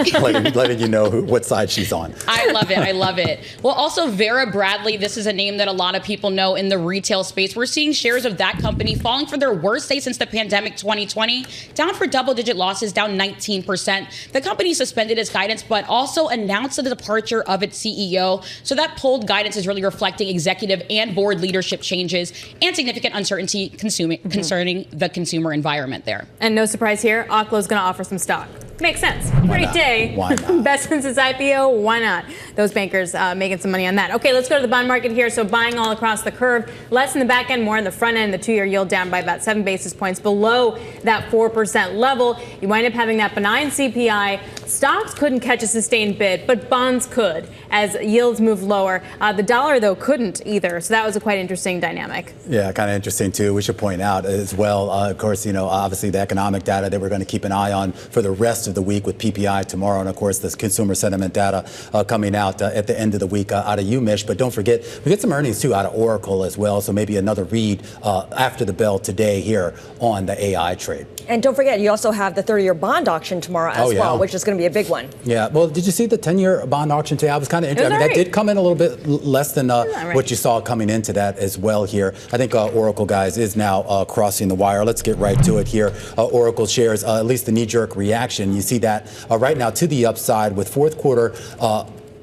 letting you know what side she's on. I love it. I love it. Well, also Vera Bradley. This is a name that a lot of people know in the retail space. We're seeing shares of that company falling for their worst day since the pandemic 2020, down for double-digit losses, down 19%. The company suspended its guidance, but also announced the departure of its CEO. So that pulled guidance is really reflecting executive and board leadership changes and significant uncertainty concerning the consumer environment there. And no surprise here, Oklo's going to offer some stock. Makes sense. Great day. Why not? Best since its IPO. Why not? Those bankers making some money on that. Okay, let's go to the bond market here. So buying all across the curve, less in the back end, more in the front end. The 2-year yield down by about 7 basis points below that 4% level. You wind up having that benign CPI. Stocks couldn't catch a sustained bid, but bonds could as yields move lower. The dollar, though, couldn't either. So that was a quite interesting dynamic. Yeah, kind of interesting, too. We should point out as well, of course, obviously the economic data that we're going to keep an eye on for the rest of the week with PPI tomorrow. And, of course, this consumer sentiment data coming out at the end of the week out of UMich. But don't forget, we get some earnings, too, out of Oracle as well. So maybe another read after the bell today here on the AI trade. And don't forget, you also have the 30-year bond auction tomorrow as well, which is going to be a big one. Yeah. Well, did you see the 10-year bond auction today? I was kind of interested. I mean, that did come in a little bit less than what you saw coming into that as well here. I think Oracle, guys, is now crossing the wire. Let's get right to it here. Oracle shares, at least the knee-jerk reaction. You see that right now to the upside with fourth quarter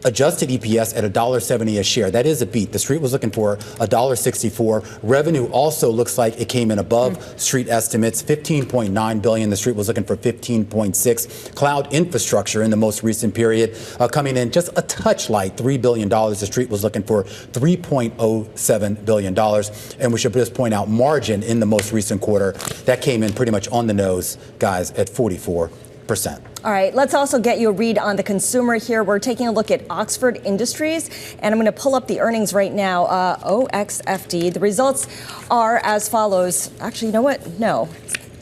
adjusted EPS at $1.70 a share. That is a beat. The street was looking for $1.64. Revenue also looks like it came in above street estimates, $15.9 billion. The street was looking for $15.6. Cloud infrastructure in the most recent period coming in just a touch light, $3 billion. The street was looking for $3.07 billion. And we should just point out margin in the most recent quarter that came in pretty much on the nose, guys, at 44%. All right, let's also get you a read on the consumer here. We're taking a look at Oxford Industries, and I'm going to pull up the earnings right now. OXFD. The results are as follows. Actually, you know what? No.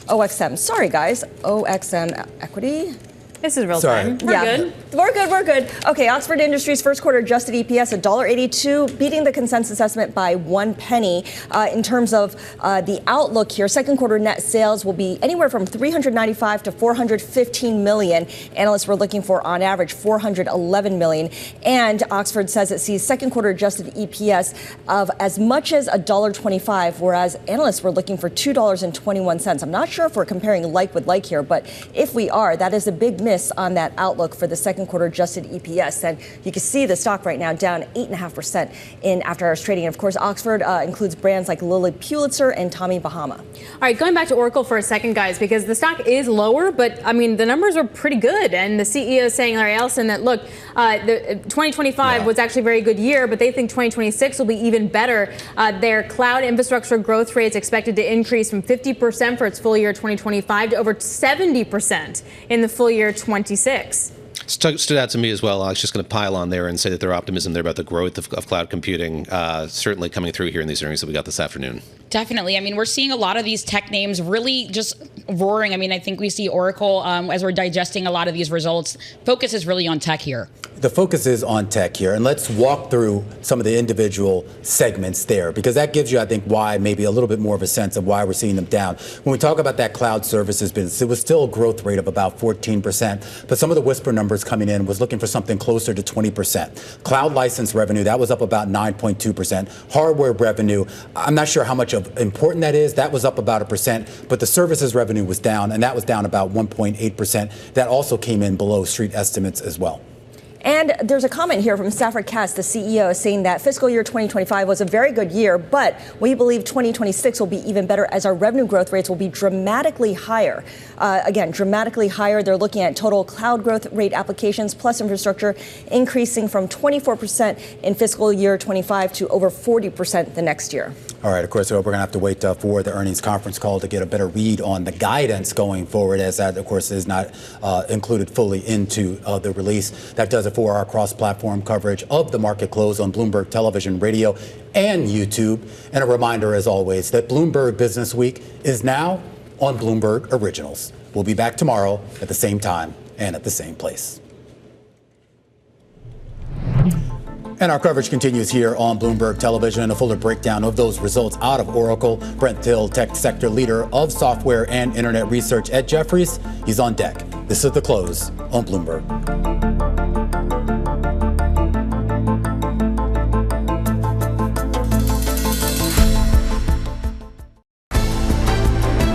OXM. Sorry, guys. OXM Equity. This is real time. We're good. Okay, Oxford Industries first quarter adjusted EPS $1.82, beating the consensus estimate by 1 penny. In terms of the outlook here, second quarter net sales will be anywhere from 395 to 415 million. Analysts were looking for, on average, 411 million. And Oxford says it sees second quarter adjusted EPS of as much as $1.25, whereas analysts were looking for $2.21. I'm not sure if we're comparing like with like here, but if we are, that is a big miss miss on that outlook for the second quarter adjusted EPS. And you can see the stock right now down 8.5% in after hours trading. And of course, Oxford includes brands like Lilly Pulitzer and Tommy Bahama. All right, going back to Oracle for a second, guys, because the stock is lower, but I mean, the numbers are pretty good. And the CEO is saying, Larry Ellison, that look, the 2025 was actually a very good year, but they think 2026 will be even better. Their cloud infrastructure growth rate is expected to increase from 50% for its full year 2025 to over 70% in the full year 26. Stood out to me as well. I was just going to pile on there and say that their optimism there about the growth of cloud computing certainly coming through here in these earnings that we got this afternoon. Definitely. I mean, we're seeing a lot of these tech names really just roaring. I mean, I think we see Oracle, as we're digesting a lot of these results, focus is really on tech here. The focus is on tech here, and let's walk through some of the individual segments there, because that gives you, I think, why maybe a little bit more of a sense of why we're seeing them down. When we talk about that cloud services business, it was still a growth rate of about 14%, but some of the whisper numbers coming in was looking for something closer to 20%. Cloud license revenue, that was up about 9.2%. Hardware revenue, I'm not sure how much of important that is. That was up about 1%, but the services revenue was down, and that was down about 1.8%. That also came in below street estimates as well. And there's a comment here from Stafford Katz, the CEO, saying that fiscal year 2025 was a very good year, but we believe 2026 will be even better as our revenue growth rates will be dramatically higher. Again, dramatically higher. They're looking at total cloud growth rate applications plus infrastructure increasing from 24% in fiscal year 25 to over 40% the next year. All right, of course, we're going to have to wait for the earnings conference call to get a better read on the guidance going forward, as that, of course, is not included fully into the release. That does it for our cross-platform coverage of the market close on Bloomberg Television, radio, and YouTube. And a reminder, as always, that Bloomberg Business Week is now on Bloomberg Originals. We'll be back tomorrow at the same time and at the same place. And our coverage continues here on Bloomberg Television. A fuller breakdown of those results out of Oracle. Brent Thill, tech sector leader of software and internet research at Jefferies. He's on deck. This is The Close on Bloomberg.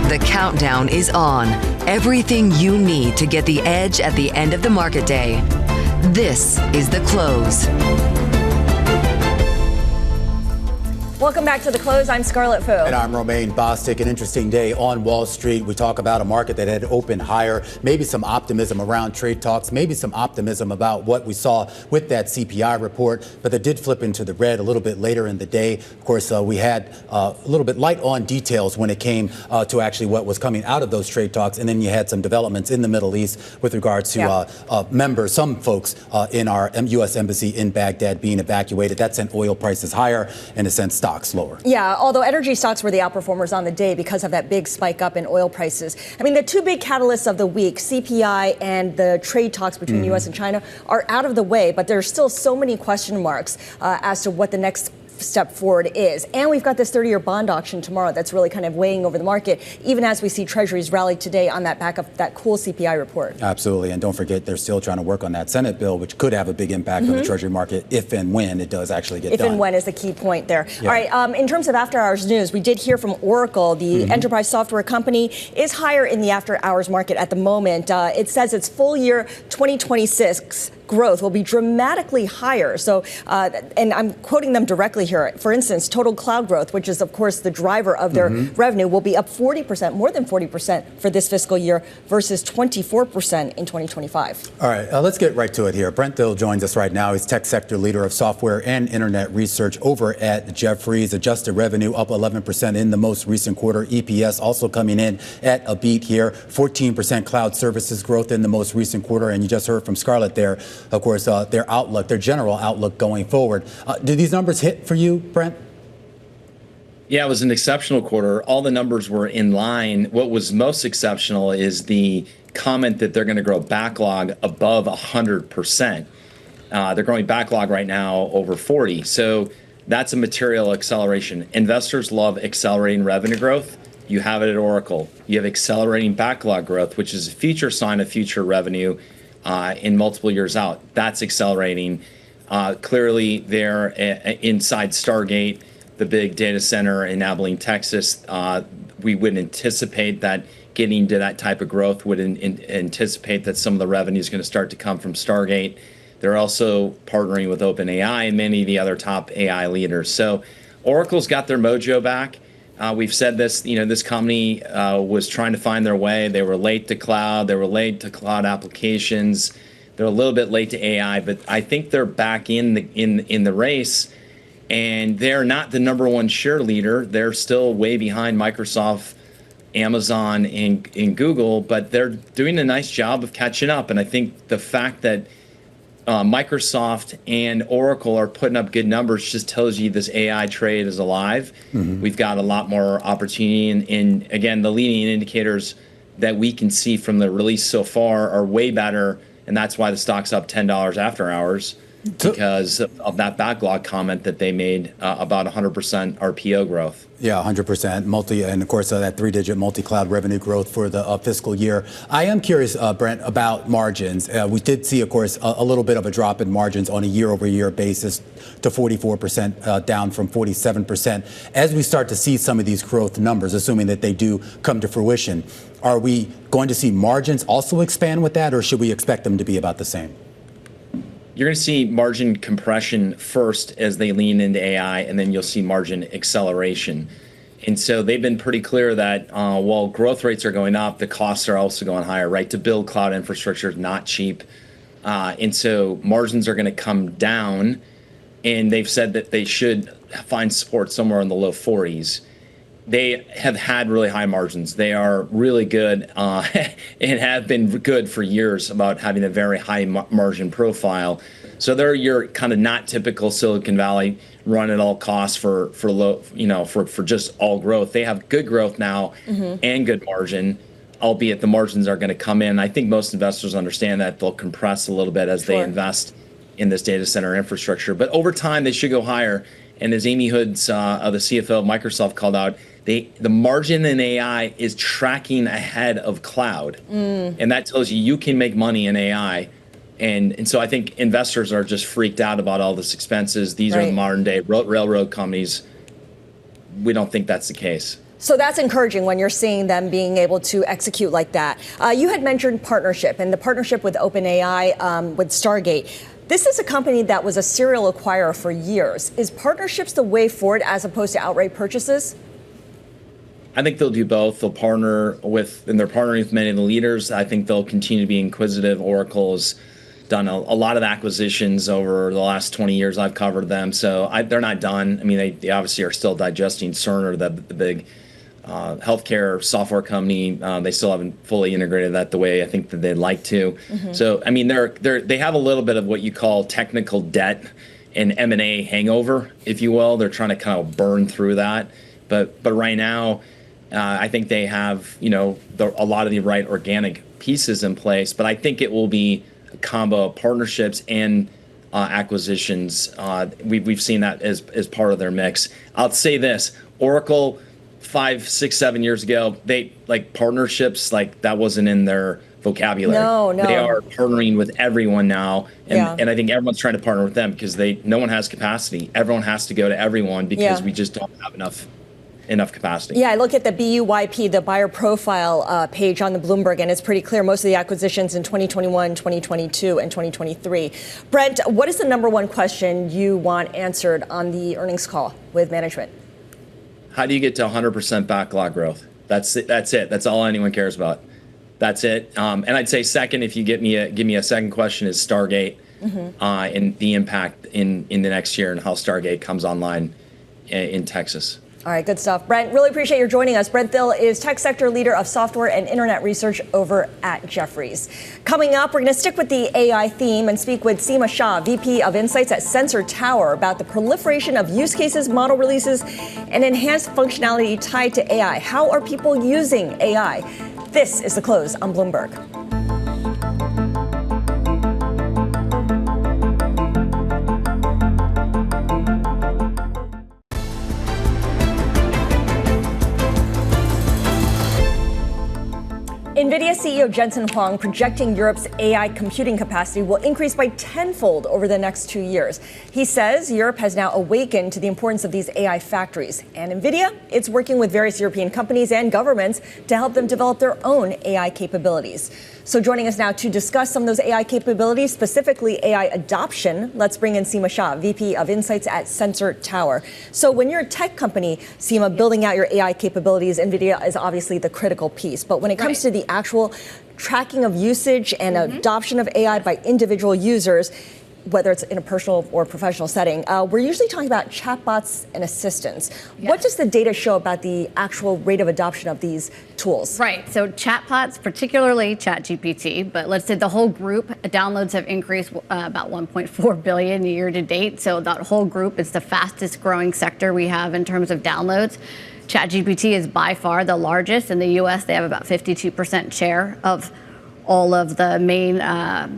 The countdown is on. Everything you need to get the edge at the end of the market day. This is The Close. Welcome back to The Close. I'm Scarlett Fu. And I'm Romaine Bostic. An interesting day on Wall Street. We talk about a market that had opened higher, maybe some optimism around trade talks, maybe some optimism about what we saw with that CPI report, but that did flip into the red a little bit later in the day. Of course, we had a little bit light on details when it came to actually what was coming out of those trade talks. And then you had some developments in the Middle East with regards to members, some folks in our U.S. embassy in Baghdad being evacuated. That sent oil prices higher, in a sense, stocks lower. Yeah, although energy stocks were the outperformers on the day because of that big spike up in oil prices. I mean, the two big catalysts of the week, CPI and the trade talks between U.S. and China, are out of the way, but there's still so many question marks as to what the next step forward is. And we've got this 30-year bond auction tomorrow that's really kind of weighing over the market, even as we see treasuries rally today on that back of that cool CPI report. Absolutely. And don't forget, they're still trying to work on that Senate bill, which could have a big impact on the treasury market if and when it does actually get done. If and when is the key point there. Yeah. All right. In terms of after-hours news, we did hear from Oracle. The enterprise software company is higher in the after-hours market at the moment. It says its full year 2026 growth will be dramatically higher. So, and I'm quoting them directly here. For instance, total cloud growth, which is, of course, the driver of their revenue, will be up 40%, more than 40% for this fiscal year versus 24% in 2025. All right, let's get right to it here. Brent Thill joins us right now. He's tech sector leader of software and internet research over at Jefferies. Adjusted revenue up 11% in the most recent quarter. EPS also coming in at a beat here. 14% cloud services growth in the most recent quarter. And you just heard from Scarlett there, of course, their outlook, their general outlook going forward. Do these numbers hit for you, Brent? Yeah, it was an exceptional quarter. All the numbers were in line. What was most exceptional is the comment that they're going to grow backlog above 100%. They're growing backlog right now over 40. So that's a material acceleration. Investors love accelerating revenue growth. You have it at Oracle. You have accelerating backlog growth, which is a future sign of future revenue in multiple years out. That's accelerating. Clearly, they're inside Stargate, the big data center in Abilene, Texas. We would anticipate that getting to that type of growth would anticipate that some of the revenue is going to start to come from Stargate. They're also partnering with OpenAI and many of the other top AI leaders. So Oracle's got their mojo back. We've said this, this company was trying to find their way. They were late to cloud. They were late to cloud applications. They're a little bit late to AI, but I think they're back in the race, and they're not the number one share leader. They're still way behind Microsoft, Amazon, and Google, but they're doing a nice job of catching up. And I think the fact that Microsoft and Oracle are putting up good numbers just tells you this AI trade is alive. Mm-hmm. We've got a lot more opportunity, and again, the leading indicators that we can see from the release so far are way better, and that's why the stock's up $10 after hours, because of that backlog comment that they made about 100% RPO growth. Yeah, 100% and of course that 3-digit multi-cloud revenue growth for the fiscal year. I am curious, Brent, about margins. We did see, of course, a little bit of a drop in margins on a year-over-year basis to 44%, down from 47%. As we start to see some of these growth numbers, assuming that they do come to fruition, are we going to see margins also expand with that, or should we expect them to be about the same? You're going to see margin compression first as they lean into AI, and then you'll see margin acceleration. And so they've been pretty clear that while growth rates are going up, the costs are also going higher, right? To build cloud infrastructure is not cheap. And so margins are going to come down, and they've said that they should find support somewhere in the low 40s. They have had really high margins. They are really good and have been good for years about having a very high margin profile. So they're your kind of not typical Silicon Valley run at all costs for low, for just all growth. They have good growth now and good margin, albeit the margins are going to come in. I think most investors understand that they'll compress a little bit as they invest in this data center infrastructure. But over time, they should go higher. And as Amy Hood's, the CFO of Microsoft, called out, the margin in AI is tracking ahead of cloud. And that tells you can make money in AI. And so I think investors are just freaked out about all this expenses. These are the modern day railroad companies. We don't think that's the case. So that's encouraging when you're seeing them being able to execute like that. You had mentioned partnership and the partnership with OpenAI, with Stargate. This is a company that was a serial acquirer for years. Is partnerships the way forward as opposed to outright purchases? I think they'll do both. They'll partner with, and they're partnering with many of the leaders. I think they'll continue to be inquisitive. Oracle has done a lot of acquisitions over the last 20 years. I've covered them. So they're not done. I mean, they obviously are still digesting Cerner, the big healthcare software company. They still haven't fully integrated that the way I think that they'd like to. So, I mean, they have a little bit of what you call technical debt and M&A hangover, if you will. They're trying to kind of burn through that. But right now, I think they have, a lot of the right organic pieces in place. But I think it will be a combo of partnerships and acquisitions. We've seen that as part of their mix. I'll say this: Oracle, 5, 6, 7 years ago, they partnerships that wasn't in their vocabulary. No. They are partnering with everyone now, and I think everyone's trying to partner with them because no one has capacity. Everyone has to go to everyone because we just don't have enough capacity. Yeah, I look at the BUYP, the buyer profile page on the Bloomberg, and it's pretty clear most of the acquisitions in 2021, 2022, and 2023. Brent, what is the number one question you want answered on the earnings call with management? How do you get to 100% backlog growth? That's it. That's all anyone cares about. That's it. And I'd say second, if you give me a second question, is Stargate and the impact in the next year and how Stargate comes online in Texas. All right, good stuff. Brent, really appreciate your joining us. Brent Thill is tech sector leader of software and internet research over at Jefferies. Coming up, we're going to stick with the AI theme and speak with Seema Shah, VP of Insights at Sensor Tower, about the proliferation of use cases, model releases, and enhanced functionality tied to AI. How are people using AI? This is The Close on Bloomberg. NVIDIA CEO CEO Jensen Huang projecting Europe's AI computing capacity will increase by tenfold over the next 2 years. He says Europe has now awakened to the importance of these AI factories. And NVIDIA, it's working with various European companies and governments to help them develop their own AI capabilities. So joining us now to discuss some of those AI capabilities, specifically AI adoption, let's bring in Seema Shah, VP of Insights at Sensor Tower. So when you're a tech company, Seema, building out your AI capabilities, NVIDIA is obviously the critical piece. But when it comes to the actual tracking of usage and adoption of AI by individual users, whether it's in a personal or professional setting, we're usually talking about chatbots and assistants. Yes. What does the data show about the actual rate of adoption of these tools? Right. So chatbots, particularly ChatGPT, but let's say the whole group downloads have increased about 1.4 billion year to date. So that whole group is the fastest growing sector we have in terms of downloads. ChatGPT is by far the largest. In the US, they have about 52% share of all of the main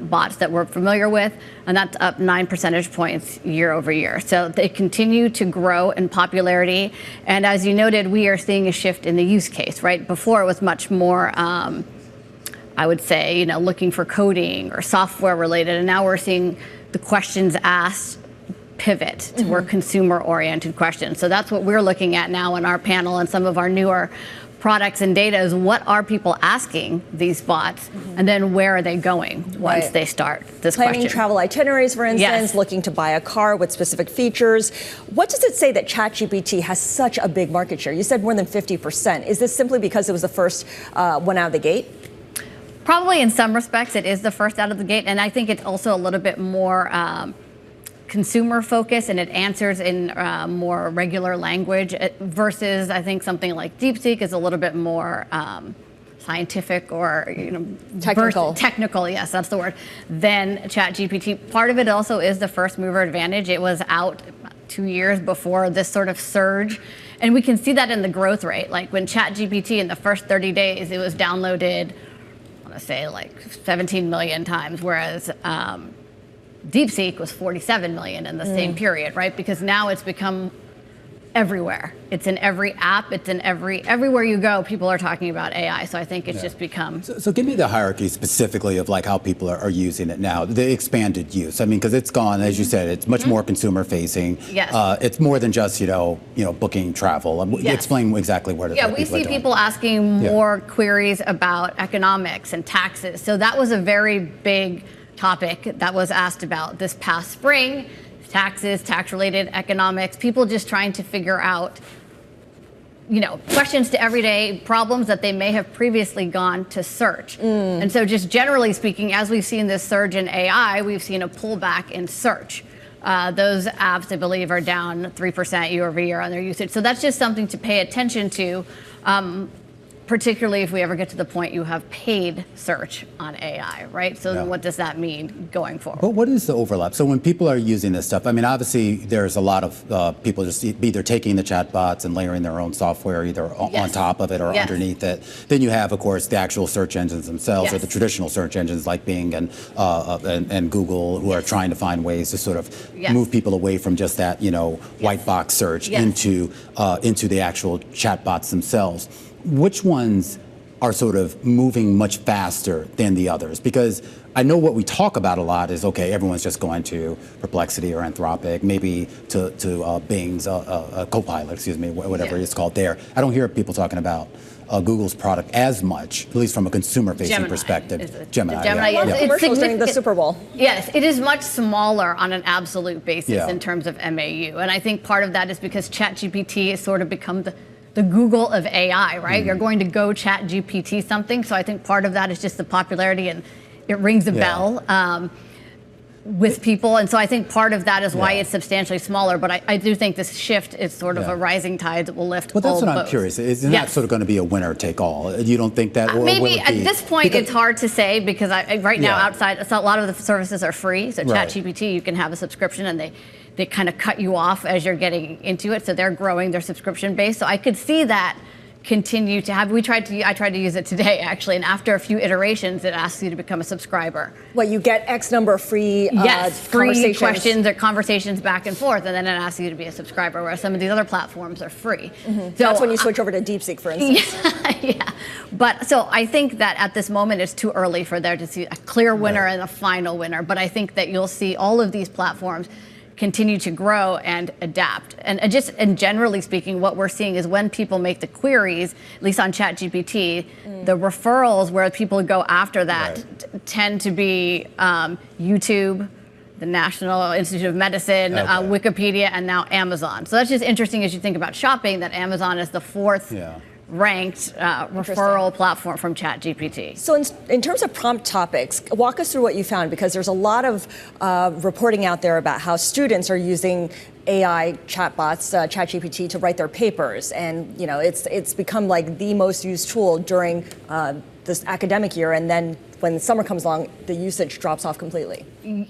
bots that we're familiar with, and that's up 9 percentage points year over year. So they continue to grow in popularity. And as you noted, we are seeing a shift in the use case, right? Before it was much more, I would say, looking for coding or software related. And now we're seeing the questions asked pivot to more consumer-oriented questions. So that's what we're looking at now in our panel and some of our newer products and data is what are people asking these bots, and then where are they going once they start this Planning question. Travel itineraries, for instance, looking to buy a car with specific features. What does it say that ChatGPT has such a big market share? You said more than 50%. Is this simply because it was the first one out of the gate? Probably in some respects it is the first out of the gate, and I think it's also a little bit more consumer focused, and it answers in more regular language versus I think something like DeepSeek is a little bit more scientific or technical, yes, that's the word, than ChatGPT. Part of it also is the first mover advantage. It was out 2 years before this sort of surge, and we can see that in the growth rate. Like when ChatGPT in the first 30 days, it was downloaded, I want to say like 17 million times, whereas DeepSeek was 47 million in the same period, right? Because now it's become everywhere. It's in every app. It's in everywhere you go. People are talking about AI. So I think it's just become. So give me the hierarchy specifically of like how people are using it now. The expanded use. I mean, because it's gone, as you said, it's much more consumer facing. Yes. It's more than just booking travel. Explain exactly where. We see people asking more queries about economics and taxes. So that was a very big topic that was asked about this past spring. Taxes, tax-related economics, people just trying to figure out, questions to everyday problems that they may have previously gone to search. And so just generally speaking, as we've seen this surge in AI, we've seen a pullback in search. Those apps, I believe, are down 3% year over year on their usage. So that's just something to pay attention to. Particularly if we ever get to the point you have paid search on AI, right? So what does that mean going forward? But what is the overlap? So when people are using this stuff, I mean, obviously there's a lot of people just either taking the chatbots and layering their own software either on top of it or underneath it. Then you have, of course, the actual search engines themselves or the traditional search engines like Bing and Google, who are trying to find ways to sort of move people away from just that, white box search into the actual chatbots themselves. Which ones are sort of moving much faster than the others? Because I know what we talk about a lot is, okay, everyone's just going to Perplexity or Anthropic, maybe to Bing's Copilot, whatever it's called there. I don't hear people talking about Google's product as much, at least from a consumer-facing perspective. Gemini. It's during the Super Bowl. Yes, it is much smaller on an absolute basis in terms of MAU. And I think part of that is because ChatGPT has sort of become the Google of AI, right? You're going to go ChatGPT something. So I think part of that is just the popularity, and it rings a bell with people. And so I think part of that is why it's substantially smaller. But I do think this shift is sort of a rising tide that will lift all boats. Well, that's what I'm curious. Isn't that sort of going to be a winner take all? You don't think that? Or maybe at this point it's hard to say because right now outside, so a lot of the services are free. So ChatGPT, you can have a subscription and they kind of cut you off as you're getting into it. So they're growing their subscription base. So I could see that continue to have. I tried to use it today actually, and after a few iterations, it asks you to become a subscriber. What, you get X number of free free questions or conversations back and forth, and then it asks you to be a subscriber, whereas some of these other platforms are free. So that's when you switch over to DeepSeek, for instance. Yeah. But so I think that at this moment it's too early for there to see a clear winner and a final winner. But I think that you'll see all of these platforms continue to grow and adapt. And generally speaking, what we're seeing is when people make the queries, at least on ChatGPT, the referrals where people go after that tend to be YouTube, the National Institute of Medicine, Wikipedia, and now Amazon. So that's just interesting as you think about shopping, that Amazon is the fourth ranked referral platform from ChatGPT. So in terms of prompt topics, walk us through what you found, because there's a lot of reporting out there about how students are using AI chatbots, ChatGPT, to write their papers. And, you know, it's become like the most used tool during this academic year. And then when summer comes along, the usage drops off completely.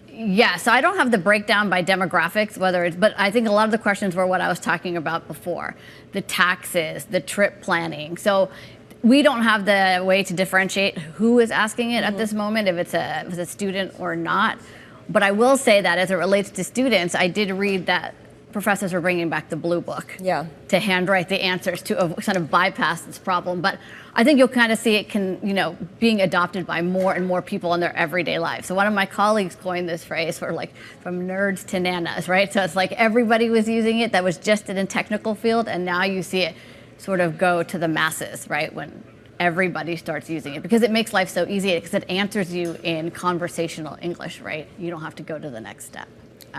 Yeah, so I don't have the breakdown by demographics, but I think a lot of the questions were what I was talking about before. The taxes, the trip planning. So we don't have the way to differentiate who is asking it at this moment, if it's a student or not. But I will say that as it relates to students, I did read that professors are bringing back the blue book to handwrite the answers to kind of bypass this problem. But I think you'll kind of see it being adopted by more and more people in their everyday life. So one of my colleagues coined this phrase for from nerds to nanas, right? So it's like everybody was using it that was just in a technical field, and now you see it sort of go to the masses, right? When everybody starts using it, because it makes life so easy, because it answers you in conversational English, right? You don't have to go to the next step.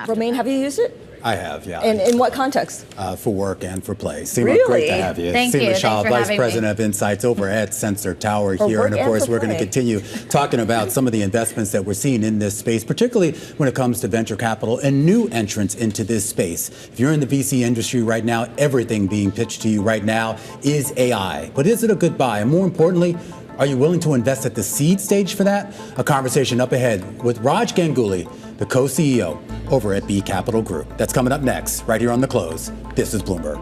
Romain, have you used it? I have, yeah. In what context? For work and for play. Seema, really? Great to have you. Thank Seema you. Shah, Vice President me. of Insights over at Sensor Tower here. And of course, we're going to continue talking about some of the investments that we're seeing in this space, particularly when it comes to venture capital and new entrants into this space. If you're in the VC industry right now, everything being pitched to you right now is AI. But is it a good buy? And more importantly, are you willing to invest at the seed stage for that? A conversation up ahead with Raj Ganguly, the co-CEO over at B Capital Group. That's coming up next, right here on The Close. This is Bloomberg.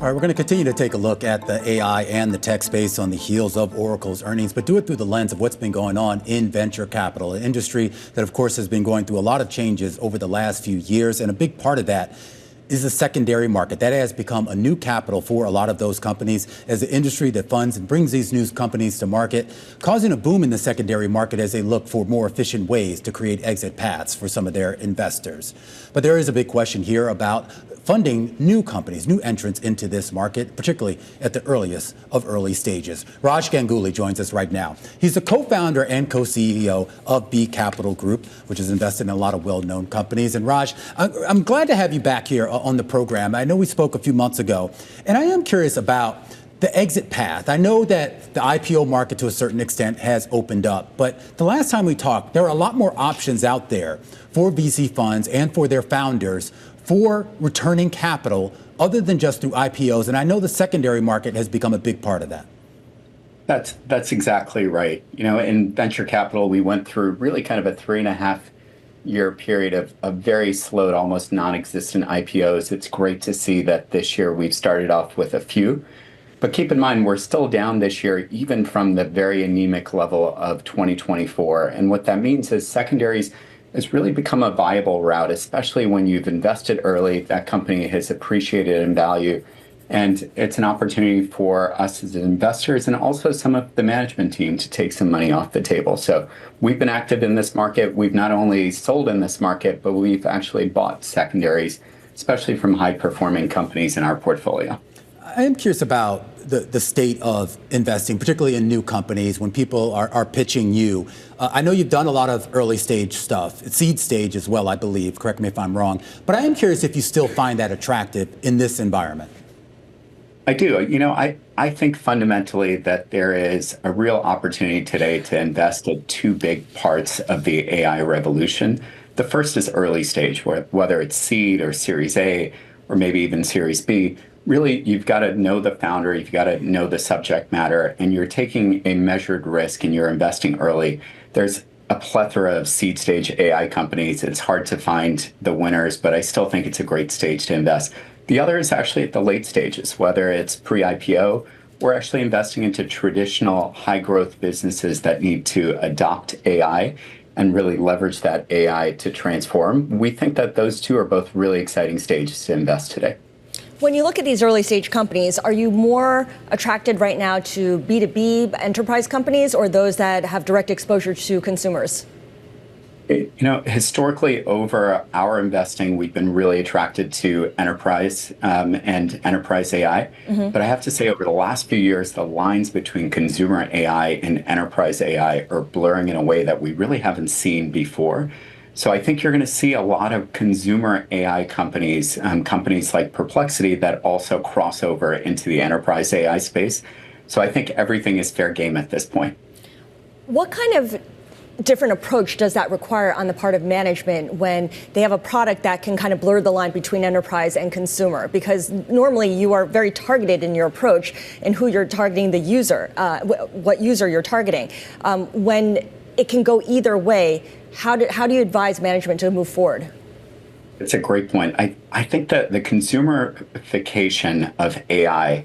All right, we're going to continue to take a look at the AI and the tech space on the heels of Oracle's earnings, but do it through the lens of what's been going on in venture capital, an industry that, of course, has been going through a lot of changes over the last few years. And a big part of that is the secondary market. That has become a new capital for a lot of those companies as the industry that funds and brings these new companies to market, causing a boom in the secondary market as they look for more efficient ways to create exit paths for some of their investors. But there is a big question here about funding new companies, new entrants into this market, particularly at the earliest of early stages. Raj Ganguly joins us right now. He's the co-founder and co-CEO of B Capital Group, which is invested in a lot of well-known companies. And Raj, I'm glad to have you back here on the program. I know we spoke a few months ago, and I am curious about the exit path. I know that the IPO market to a certain extent has opened up, but the last time we talked, there are a lot more options out there for VC funds and for their founders for returning capital other than just through IPOs. And I know the secondary market has become a big part of that. That's exactly right. You know, in venture capital, we went through really kind of a 3.5-year period of very slow to almost non-existent IPOs. It's great to see that this year we've started off with a few. But keep in mind, we're still down this year, even from the very anemic level of 2024. And what that means is secondaries has really become a viable route, especially when you've invested early, that company has appreciated in value. And it's an opportunity for us as investors and also some of the management team to take some money off the table. So we've been active in this market. We've not only sold in this market, but we've actually bought secondaries, especially from high-performing companies in our portfolio. I am curious about the state of investing, particularly in new companies, when people are pitching you. I know you've done a lot of early stage stuff, seed stage as well, I believe. Correct me if I'm wrong. But I am curious if you still find that attractive in this environment. I do. You know, I think fundamentally that there is a real opportunity today to invest in two big parts of the AI revolution. The first is early stage, whether it's seed or Series A or maybe even Series B. Really, you've got to know the founder, you've got to know the subject matter, and you're taking a measured risk and you're investing early. There's a plethora of seed stage AI companies. It's hard to find the winners, but I still think it's a great stage to invest. The other is actually at the late stages, whether it's pre-IPO. We're actually investing into traditional high growth businesses that need to adopt AI and really leverage that AI to transform. We think that those two are both really exciting stages to invest today. When you look at these early stage companies, are you more attracted right now to B2B enterprise companies or those that have direct exposure to consumers? Historically, over our investing, we've been really attracted to enterprise and enterprise AI. But I have to say, over the last few years, the lines between consumer AI and enterprise AI are blurring in a way that we really haven't seen before. So I think you're going to see a lot of consumer AI companies, companies like Perplexity, that also cross over into the enterprise AI space. So I think everything is fair game at this point. What kind of different approach does that require on the part of management when they have a product that can kind of blur the line between enterprise and consumer? Because normally you are very targeted in your approach and who you're targeting the user, what user you're targeting. When it can go either way, how do you advise management to move forward? It's a great point. I think that the consumerification of AI,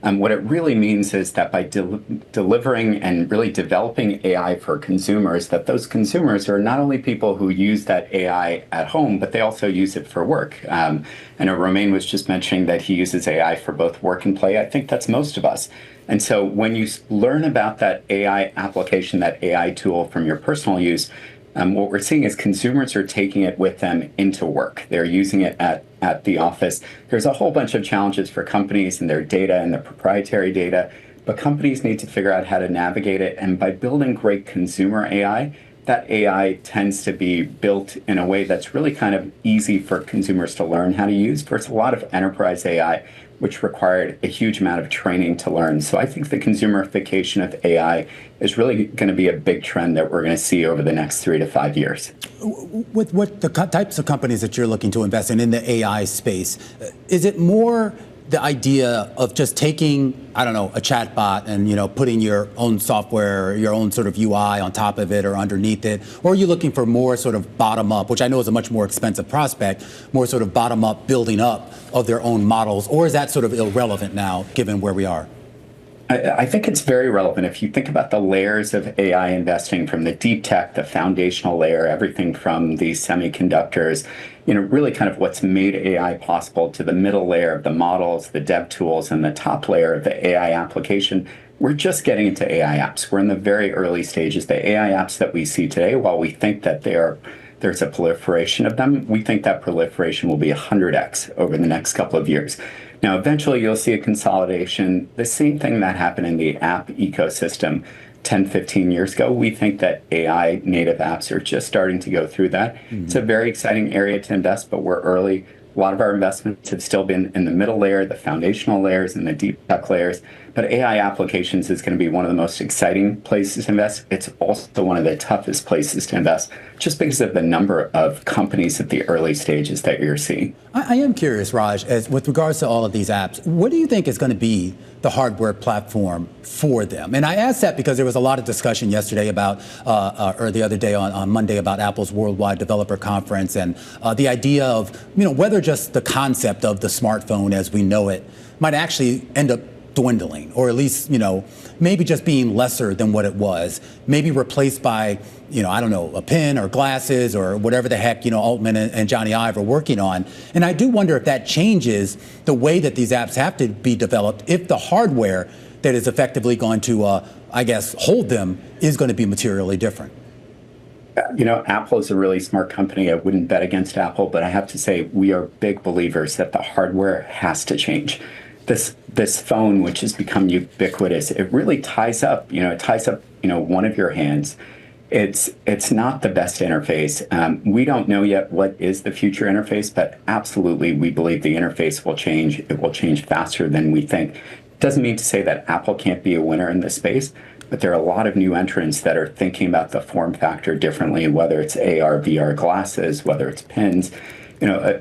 what it really means is that by delivering and really developing AI for consumers, that those consumers are not only people who use that AI at home, but they also use it for work. I know Romain was just mentioning that he uses AI for both work and play. I think that's most of us. And so when you learn about that AI application, that AI tool from your personal use, what we're seeing is consumers are taking it with them into work. They're using it at the office. There's a whole bunch of challenges for companies and their data and their proprietary data, but companies need to figure out how to navigate it. And by building great consumer AI, that AI tends to be built in a way that's really kind of easy for consumers to learn how to use versus a lot of enterprise AI, which required a huge amount of training to learn. So I think the consumerification of AI is really going to be a big trend that we're going to see over the next 3 to 5 years. With what the types of companies that you're looking to invest in the AI space, is it more the idea of just taking, I don't know, a chat bot and, putting your own software, your own sort of UI on top of it or underneath it? Or are you looking for more sort of bottom up, which I know is a much more expensive prospect, more sort of bottom up building up of their own models? Or is that sort of irrelevant now, given where we are? I think it's very relevant. If you think about the layers of AI investing, from the deep tech, the foundational layer, everything from the semiconductors, really kind of what's made AI possible, to the middle layer of the models, the dev tools, and the top layer of the AI application, we're just getting into AI apps. We're in the very early stages. The AI apps that we see today, while we think that there's a proliferation of them, we think that proliferation will be 100x over the next couple of years. Now, eventually, you'll see a consolidation, the same thing that happened in the app ecosystem 10, 15 years ago. We think that AI native apps are just starting to go through that. It's a very exciting area to invest, but we're early. A lot of our investments have still been in the middle layer, the foundational layers, and the deep tech layers. But AI applications is going to be one of the most exciting places to invest. It's also one of the toughest places to invest, just because of the number of companies at the early stages that you're seeing. I am curious, Raj, with regards to all of these apps, what do you think is going to be the hardware platform for them? And I asked that because there was a lot of discussion yesterday about, or the other day on Monday, about Apple's Worldwide Developer Conference, and the idea of, whether just the concept of the smartphone as we know it might actually end up dwindling, or at least, maybe just being lesser than what it was, maybe replaced by, I don't know, a pen or glasses or whatever the heck, Altman and Johnny Ive are working on. And I do wonder if that changes the way that these apps have to be developed, if the hardware that is effectively going to, hold them is going to be materially different. Apple is a really smart company. I wouldn't bet against Apple, but I have to say we are big believers that the hardware has to change. This phone, which has become ubiquitous, it really ties up one of your hands. It's not the best interface. We don't know yet what is the future interface, but absolutely we believe the interface will change. It will change faster than we think. Doesn't mean to say that Apple can't be a winner in this space, but there are a lot of new entrants that are thinking about the form factor differently, whether it's AR, VR glasses, whether it's pens,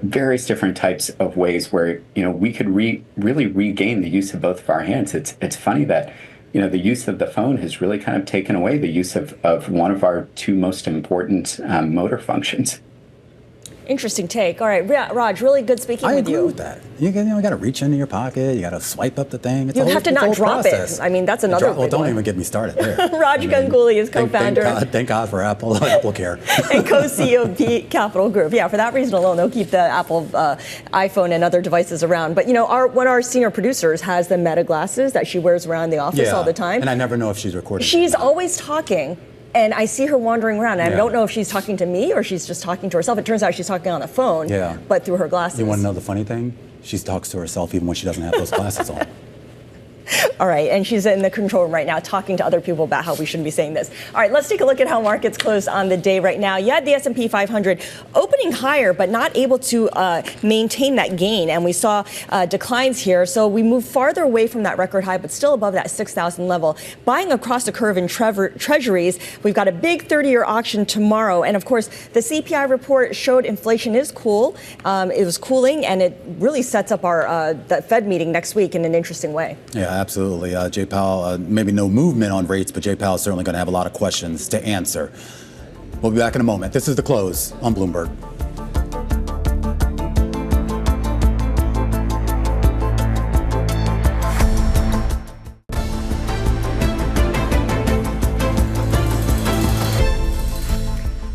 various different types of ways where, we could really regain the use of both of our hands. It's funny that the use of the phone has really kind of taken away the use of one of our two most important motor functions. Interesting take. All right, Raj, really good speaking with you. I agree with that. You got to reach into your pocket. You got to swipe up the thing. You have to not drop it. I mean, that's another Well, don't even get me started there. Raj Ganguly is co-founder. Thank God for Apple Care. And co-CEO of B Capital Group. Yeah, for that reason alone, they'll keep the Apple iPhone and other devices around. But, one of our senior producers has the Meta glasses that she wears around the office all the time. And I never know if she's recording. She's always talking. And I see her wandering around. And I don't know if she's talking to me or she's just talking to herself. It turns out she's talking on the phone, but through her glasses. You want to know the funny thing? She talks to herself even when she doesn't have those glasses on. All right, and she's in the control room right now talking to other people about how we shouldn't be saying this. All right, let's take a look at how markets closed on the day right now. You had the S&P 500 opening higher, but not able to maintain that gain, and we saw declines here. So we moved farther away from that record high, but still above that 6,000 level. Buying across the curve in treasuries, we've got a big 30-year auction tomorrow, and of course, the CPI report showed inflation is cool. It was cooling, and it really sets up our the Fed meeting next week in an interesting way. Yeah, absolutely. Jay Powell, maybe no movement on rates, but Jay Powell is certainly going to have a lot of questions to answer. We'll be back in a moment. This is The Close on Bloomberg.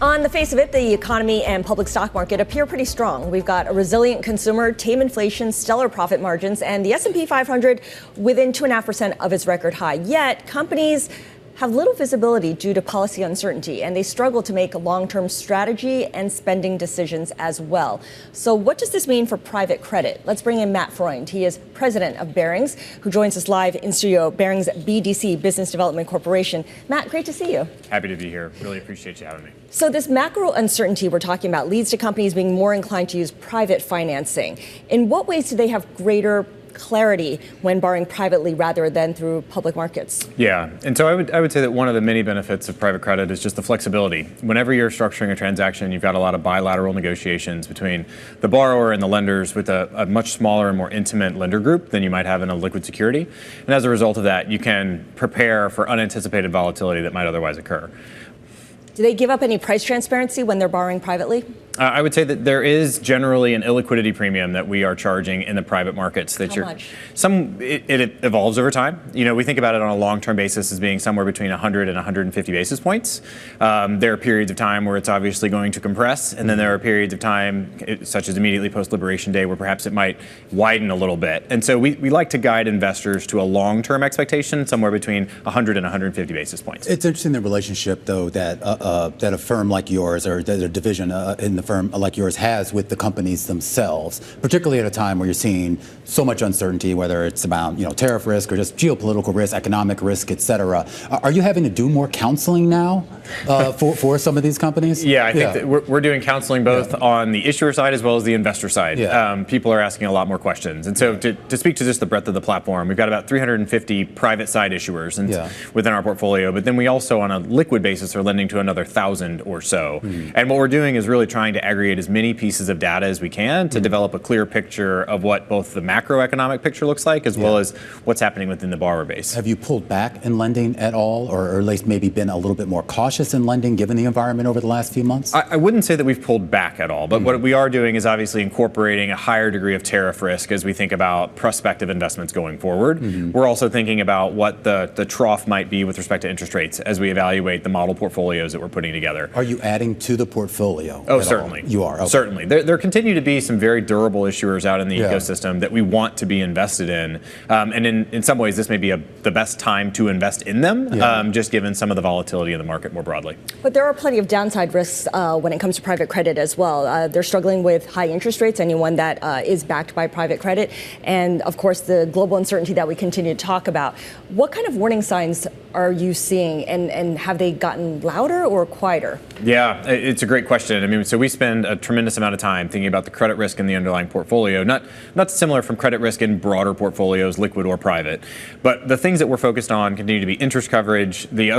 On the face of it, the economy and public stock market appear pretty strong. We've got a resilient consumer, tame inflation, stellar profit margins, and the S&P 500 within 2.5% of its record high. Yet, companies have little visibility due to policy uncertainty, and they struggle to make long-term strategy and spending decisions as well. So what does this mean for private credit? Let's bring in Matt Freund. He is president of Barings, who joins us live in studio, Barings BDC, Business Development Corporation. Matt, great to see you. Happy to be here. Really appreciate you having me. So this macro uncertainty we're talking about leads to companies being more inclined to use private financing. In what ways do they have greater clarity when borrowing privately rather than through public markets? Yeah, and so I would say that one of the many benefits of private credit is just the flexibility. Whenever you're structuring a transaction, you've got a lot of bilateral negotiations between the borrower and the lenders with a much smaller and more intimate lender group than you might have in a liquid security. And as a result of that, you can prepare for unanticipated volatility that might otherwise occur. Do they give up any price transparency when they're borrowing privately? I would say that there is generally an illiquidity premium that we are charging in the private markets. That How much? It evolves over time. We think about it on a long-term basis as being somewhere between 100 and 150 basis points. There are periods of time where it's obviously going to compress, and then there are periods of time, such as immediately post-Liberation Day, where perhaps it might widen a little bit. And so we like to guide investors to a long-term expectation somewhere between 100 and 150 basis points. It's interesting the relationship, though, that a firm like yours or a division in the firm like yours has with the companies themselves, particularly at a time where you're seeing so much uncertainty, whether it's about tariff risk or just geopolitical risk, economic risk, et cetera. Are you having to do more counseling now for some of these companies? Yeah, I think that we're doing counseling both on the issuer side as well as the investor side. People are asking a lot more questions. And so to speak to just the breadth of the platform, we've got about 350 private side issuers within our portfolio, but then we also on a liquid basis are lending to another 1,000 or so. And what we're doing is really trying to aggregate as many pieces of data as we can to develop a clear picture of what both the macroeconomic picture looks like as well as what's happening within the borrower base. Have you pulled back in lending at all, or at least maybe been a little bit more cautious in lending given the environment over the last few months? I wouldn't say that we've pulled back at all, but what we are doing is obviously incorporating a higher degree of tariff risk as we think about prospective investments going forward. We're also thinking about what the trough might be with respect to interest rates as we evaluate the model portfolios that we're putting together. Are you adding to the portfolio? Oh, certainly. You are? Okay. Certainly. There continue to be some very durable issuers out in the ecosystem that we want to be invested in. And in some ways, this may be the best time to invest in them, just given some of the volatility in the market more broadly. But there are plenty of downside risks when it comes to private credit as well. They're struggling with high interest rates, anyone that is backed by private credit. And of course, the global uncertainty that we continue to talk about. What kind of warning signs are you seeing, and have they gotten louder or quieter? Yeah, it's a great question. I mean, so we spend a tremendous amount of time thinking about the credit risk in the underlying portfolio, not similar from from credit risk in broader portfolios, liquid or private. But the things that we're focused on continue to be interest coverage, the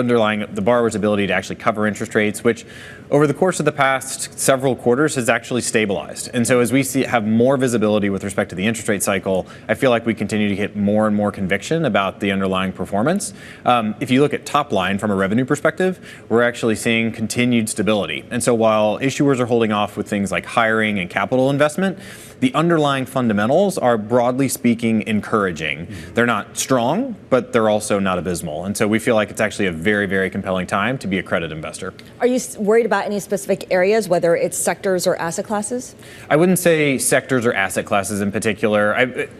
borrower's ability to actually cover interest rates, which over the course of the past several quarters has actually stabilized. And so as we have more visibility with respect to the interest rate cycle, I feel like we continue to get more and more conviction about the underlying performance. If you look at top line from a revenue perspective, we're actually seeing continued stability. And so while issuers are holding off with things like hiring and capital investment, the underlying fundamentals are, broadly speaking, encouraging. They're not strong, but they're also not abysmal. And so we feel like it's actually a very, very compelling time to be a credit investor. Are you worried about any specific areas, whether it's sectors or asset classes? I wouldn't say sectors or asset classes in particular.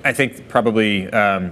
I think probably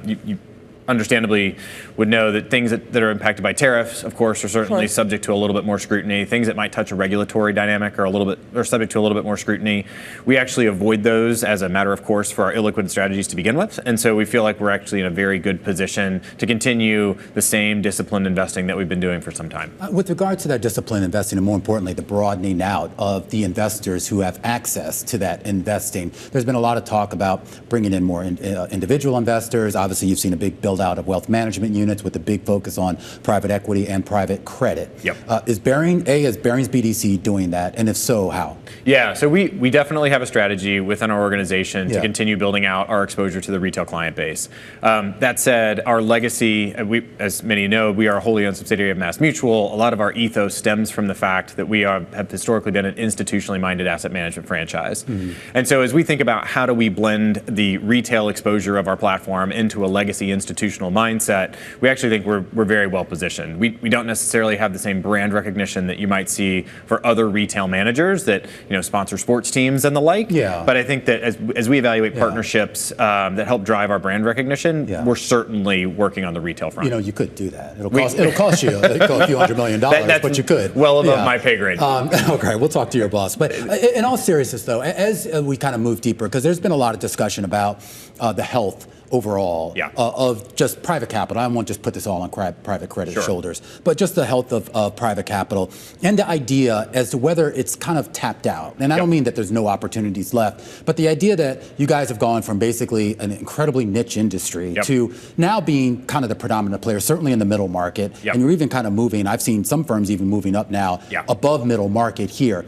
you understandably would know that things that are impacted by tariffs, of course, are certainly subject to a little bit more scrutiny. Things that might touch a regulatory dynamic are subject to a little bit more scrutiny. We actually avoid those as a matter of course for our illiquid strategies to begin with. And so we feel like we're actually in a very good position to continue the same disciplined investing that we've been doing for some time. With regard to that disciplined investing, and more importantly, the broadening out of the investors who have access to that investing, there's been a lot of talk about bringing in more individual investors. Obviously, you've seen a big build out of wealth management units with a big focus on private equity and private credit. Yep. Is Barings BDC doing that? And if so, how? Yeah, so we definitely have a strategy within our organization to continue building out our exposure to the retail client base. That said, our legacy, as many know, we are a wholly owned subsidiary of MassMutual. A lot of our ethos stems from the fact that we have historically been an institutionally minded asset management franchise. And so as we think about how do we blend the retail exposure of our platform into a legacy institutional mindset, we actually think we're very well positioned. We don't necessarily have the same brand recognition that you might see for other retail managers that sponsor sports teams and the like. But I think that as we evaluate partnerships that help drive our brand recognition, we're certainly working on the retail front. You could do that. It'll cost you a few $100 million, but you could. Well above my pay grade. Okay, we'll talk to your boss. But in all seriousness, though, as we kind of move deeper, because there's been a lot of discussion about the health overall of just private capital. I won't just put this all on private credit shoulders, but just the health of private capital and the idea as to whether it's kind of tapped out. And I don't mean that there's no opportunities left, but the idea that you guys have gone from basically an incredibly niche industry to now being kind of the predominant player, certainly in the middle market, and you're even kind of moving, I've seen some firms even moving up now above middle market here.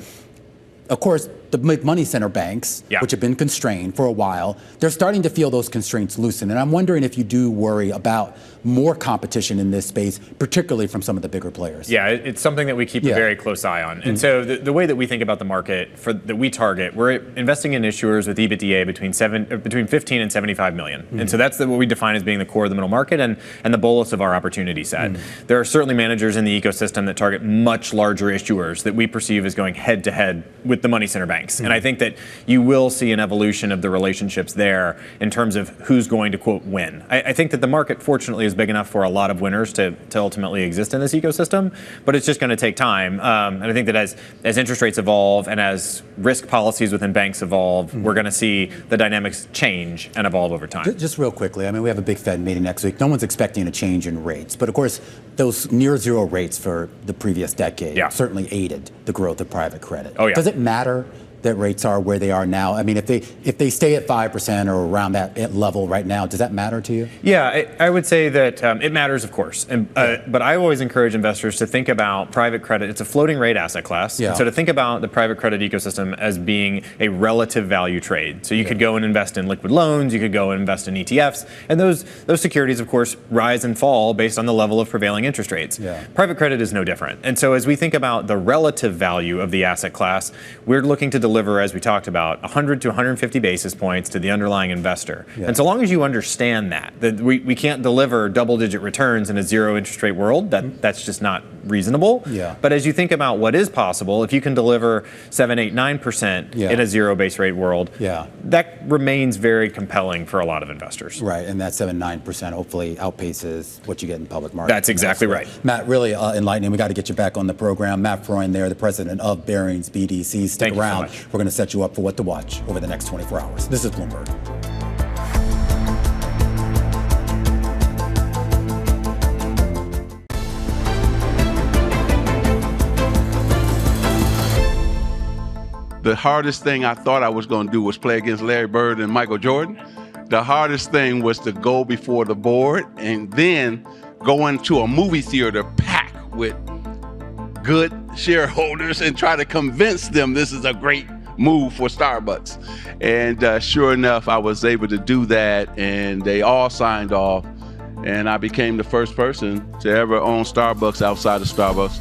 Of course, the money center banks, which have been constrained for a while, they're starting to feel those constraints loosen. And I'm wondering if you do worry about more competition in this space, particularly from some of the bigger players. Yeah, it's something that we keep a very close eye on. And so the way that we think about the market that we target, we're investing in issuers with EBITDA between 15 and 75 million. And so that's what we define as being the core of the middle market and the bolus of our opportunity set. There are certainly managers in the ecosystem that target much larger issuers that we perceive as going head to head with the money center banks. And I think that you will see an evolution of the relationships there in terms of who's going to, quote, win. I think that the market, fortunately, is big enough for a lot of winners to ultimately exist in this ecosystem, but it's just going to take time. And I think that as interest rates evolve and as risk policies within banks evolve, we're going to see the dynamics change and evolve over time. Just real quickly, I mean, we have a big Fed meeting next week. No one's expecting a change in rates, but of course, those near zero rates for the previous decade certainly aided the growth of private credit. Does it matter that rates are where they are now? I mean, if they stay at 5% or around that level right now, does that matter to you? Yeah, I would say that it matters, of course. And but I always encourage investors to think about private credit. It's a floating rate asset class. So to think about the private credit ecosystem as being a relative value trade. So you could go and invest in liquid loans, you could go and invest in ETFs, and those securities, of course, rise and fall based on the level of prevailing interest rates. Private credit is no different. And so as we think about the relative value of the asset class, we're looking to deliver, as we talked about, 100 to 150 basis points to the underlying investor. And so long as you understand that we can't deliver double-digit returns in a zero interest rate world, that's just not reasonable. But as you think about what is possible, if you can deliver 7, 8, 9% in a zero base rate world, that remains very compelling for a lot of investors. Right, and that 7, 9% hopefully outpaces what you get in public markets. That's exactly right. Matt, really enlightening. We got to get you back on the program. Matt Freund there, the president of Barings BDC. Stick around. So we're going to set you up for what to watch over the next 24 hours. This is Bloomberg. The hardest thing I thought I was going to do was play against Larry Bird and Michael Jordan. The hardest thing was to go before the board and then go into a movie theater packed with good shareholders and try to convince them this is a great move for Starbucks. And sure enough, I was able to do that, and they all signed off, and I became the first person to ever own Starbucks outside of Starbucks.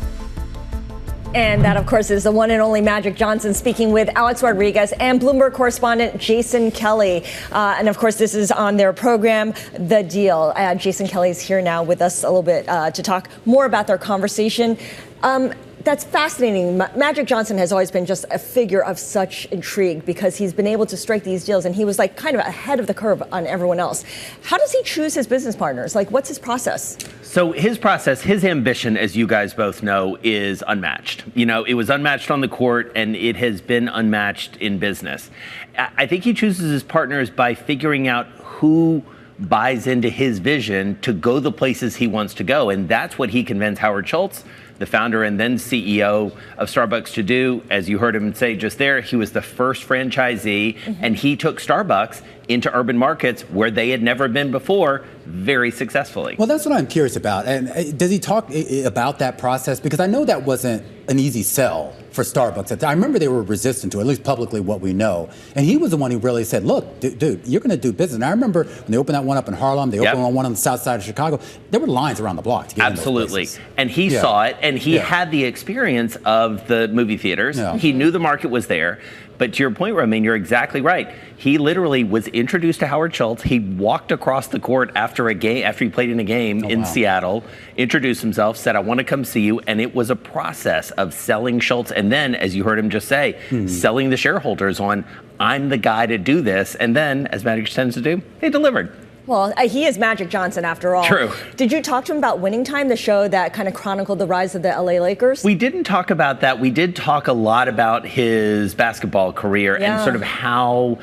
And that, of course, is the one and only Magic Johnson speaking with Alex Rodriguez and Bloomberg correspondent Jason Kelly. And, of course, this is on their program, The Deal. Jason Kelly is here now with us a little bit to talk more about their conversation. That's fascinating. Magic Johnson has always been just a figure of such intrigue because he's been able to strike these deals, and he was like kind of ahead of the curve on everyone else. How does he choose his business partners? Like, what's his process? So his process, his ambition, as you guys both know, is unmatched. You know, it was unmatched on the court, and it has been unmatched in business. I think he chooses his partners by figuring out who buys into his vision to go the places he wants to go. And that's what he convinced Howard Schultz, the founder and then CEO of Starbucks, to do. As you heard him say just there, he was the first franchisee, and he took Starbucks into urban markets where they had never been before very successfully. Well, that's what I'm curious about. And does he talk about that process? Because I know that wasn't an easy sell for Starbucks. I remember they were resistant to it, at least publicly what we know. And he was the one who really said, look, dude, you're going to do business. And I remember when they opened that one up in Harlem, they opened one on the south side of Chicago, there were lines around the block to get in those places. And he saw it, and he had the experience of the movie theaters. He knew the market was there. But to your point, Romaine, you're exactly right. He literally was introduced to Howard Schultz. He walked across the court after a game, after he played in a game in Seattle, introduced himself, said, I want to come see you. And it was a process of selling Schultz. And then, as you heard him just say, selling the shareholders on, I'm the guy to do this. And then, as Magic tends to do, they delivered. Well, he is Magic Johnson after all. True. Did you talk to him about Winning Time, the show that kind of chronicled the rise of the LA Lakers? We didn't talk about that. We did talk a lot about his basketball career and sort of how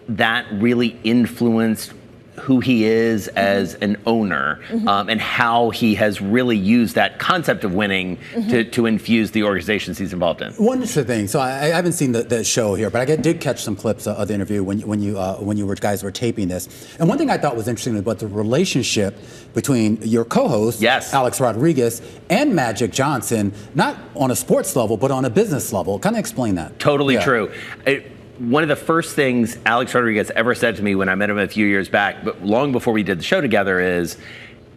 that really influenced who he is as an owner, and how he has really used that concept of winning to infuse the organizations he's involved in. One interesting thing. So I haven't seen the show here, but I did catch some clips of the interview when you guys were taping this. And one thing I thought was interesting about the relationship between your co-host, Alex Rodriguez, and Magic Johnson, not on a sports level, but on a business level. Kind of explain that. Totally true. One of the first things Alex Rodriguez ever said to me when I met him a few years back, but long before we did the show together, is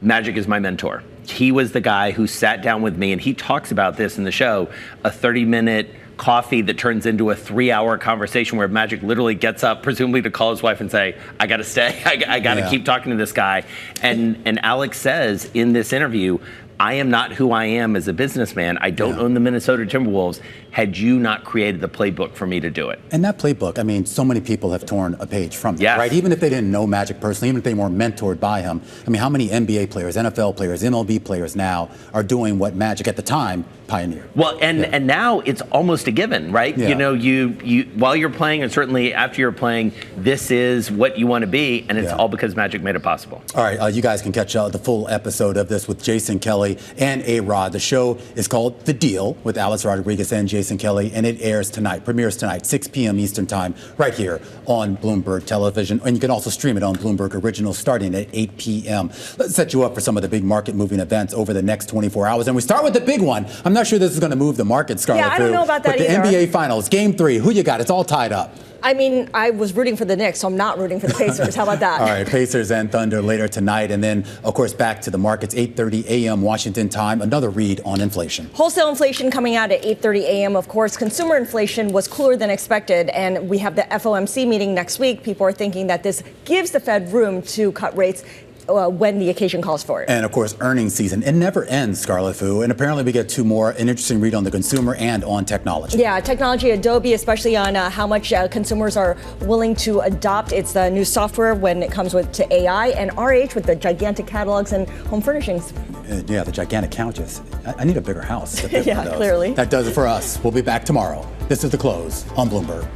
Magic is my mentor. He was the guy who sat down with me, and he talks about this in the show, a 30-minute coffee that turns into a 3-hour conversation where Magic literally gets up, presumably to call his wife and say, I got to stay. I got to keep talking to this guy. And Alex says in this interview, I am not who I am as a businessman. I don't own the Minnesota Timberwolves. Had you not created the playbook for me to do it? And that playbook, I mean, so many people have torn a page from that, right? Even if they didn't know Magic personally, even if they weren't mentored by him. I mean, how many NBA players, NFL players, MLB players now are doing what Magic at the time pioneered? Well, and now it's almost a given, right? You know, you while you're playing, and certainly after you're playing, this is what you want to be, and it's all because Magic made it possible. All right, you guys can catch the full episode of this with Jason Kelly and A-Rod. The show is called The Deal with Alex Rodriguez and Jason Kelly, and it airs tonight, premieres tonight, 6 p.m. Eastern Time, right here on Bloomberg Television. And you can also stream it on Bloomberg Original starting at 8 p.m. Let's set you up for some of the big market-moving events over the next 24 hours. And we start with the big one. I'm not sure this is going to move the market, Scarlett. Yeah, I don't know about that but either. The NBA Finals, Game 3, who you got? It's all tied up. I mean, I was rooting for the Knicks, so I'm not rooting for the Pacers. How about that? All right, Pacers and Thunder later tonight. And then, of course, back to the markets, 8:30 a.m. Washington time. Another read on inflation. Wholesale inflation coming out at 8:30 a.m. Of course, consumer inflation was cooler than expected. And we have the FOMC meeting next week. People are thinking that this gives the Fed room to cut rates when the occasion calls for it. And of course, earnings season. It never ends, Scarlett Fu. And apparently we get two more, an interesting read on the consumer and on technology. Yeah, technology, Adobe, especially on how much consumers are willing to adopt its new software when it comes to AI, and RH with the gigantic catalogs and home furnishings. Yeah, the gigantic couches. I need a bigger house. Yeah, clearly. That does it for us. We'll be back tomorrow. This is The Close on Bloomberg.